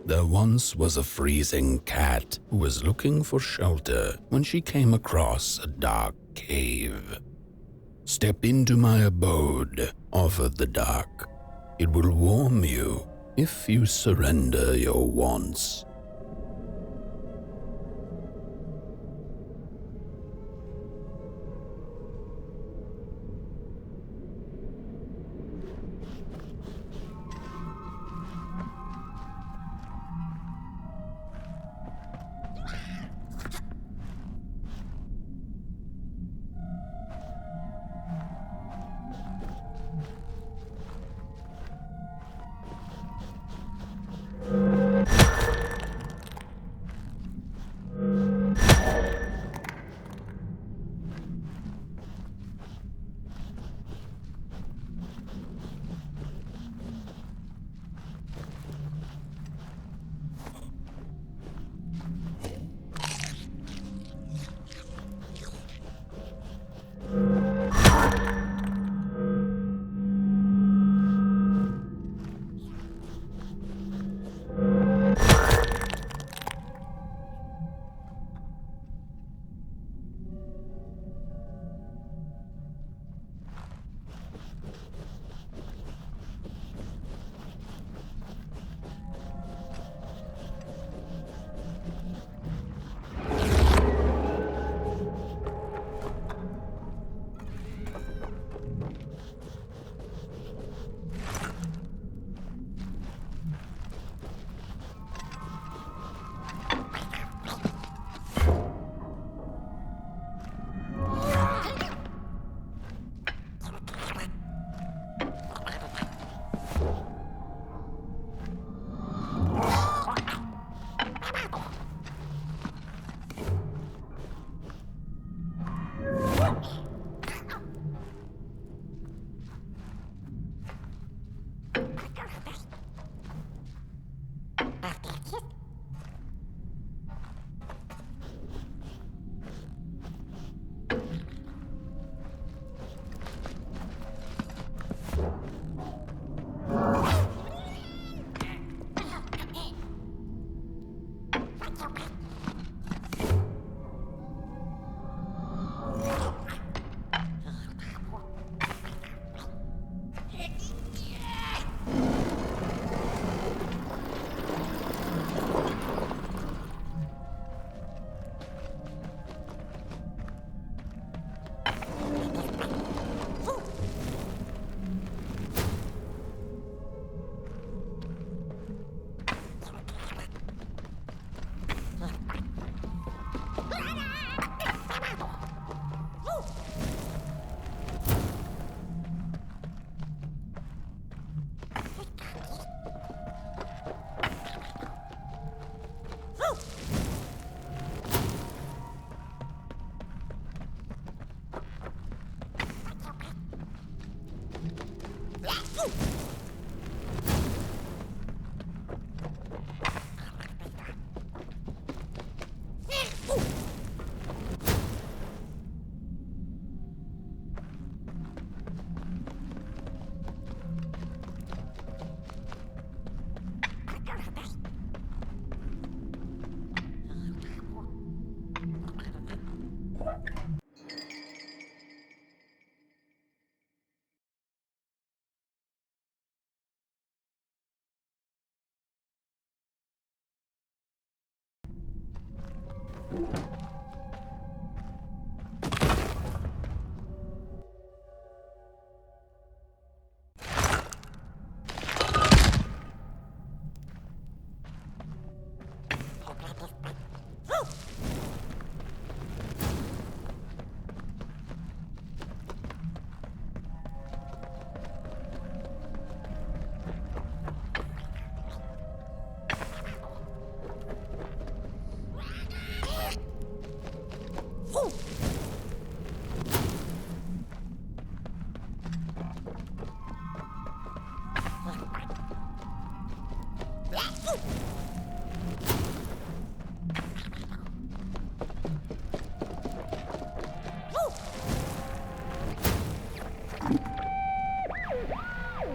S2: There once was a freezing cat who was looking for shelter when she came across a dark cave. "Step into my abode," offered the dark. "It will warm you if you surrender your wants."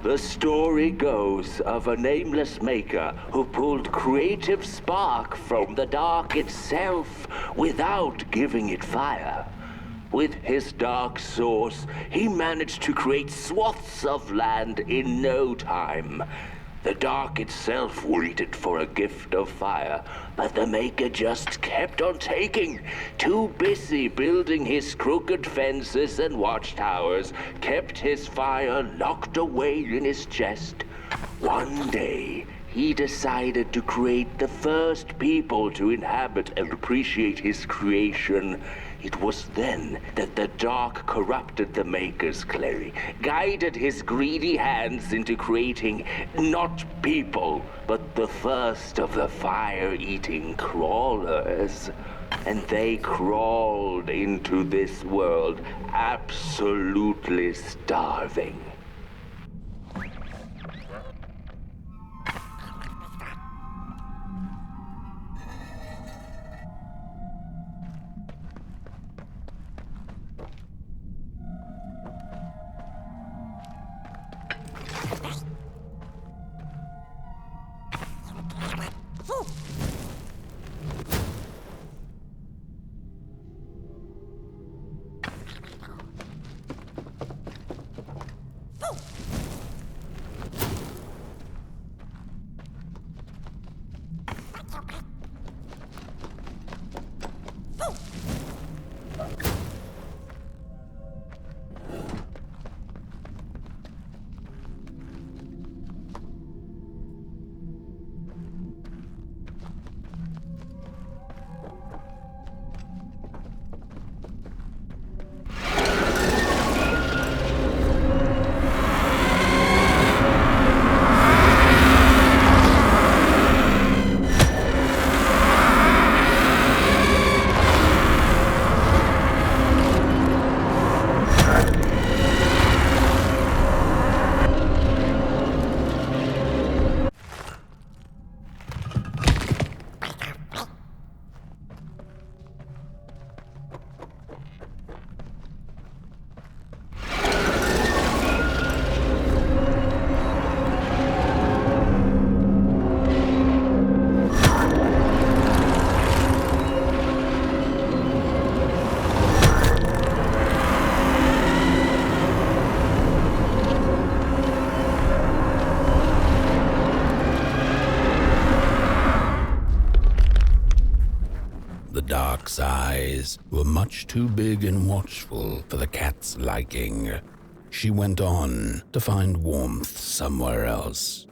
S11: The story goes of a nameless maker who pulled creative spark from the dark itself without giving it fire. With his dark source, he managed to create swaths of land in no time. The dark itself waited for a gift of fire, but the Maker just kept on taking. Too busy building his crooked fences and watchtowers, kept his fire locked away in his chest. One day, he decided to create the first people to inhabit and appreciate his creation. It was then that the dark corrupted the Maker's clay, guided his greedy hands into creating not people, but the first of the fire-eating crawlers. And they crawled into this world absolutely starving.
S2: Dark's eyes were much too big and watchful for the cat's liking. She went on to find warmth somewhere else.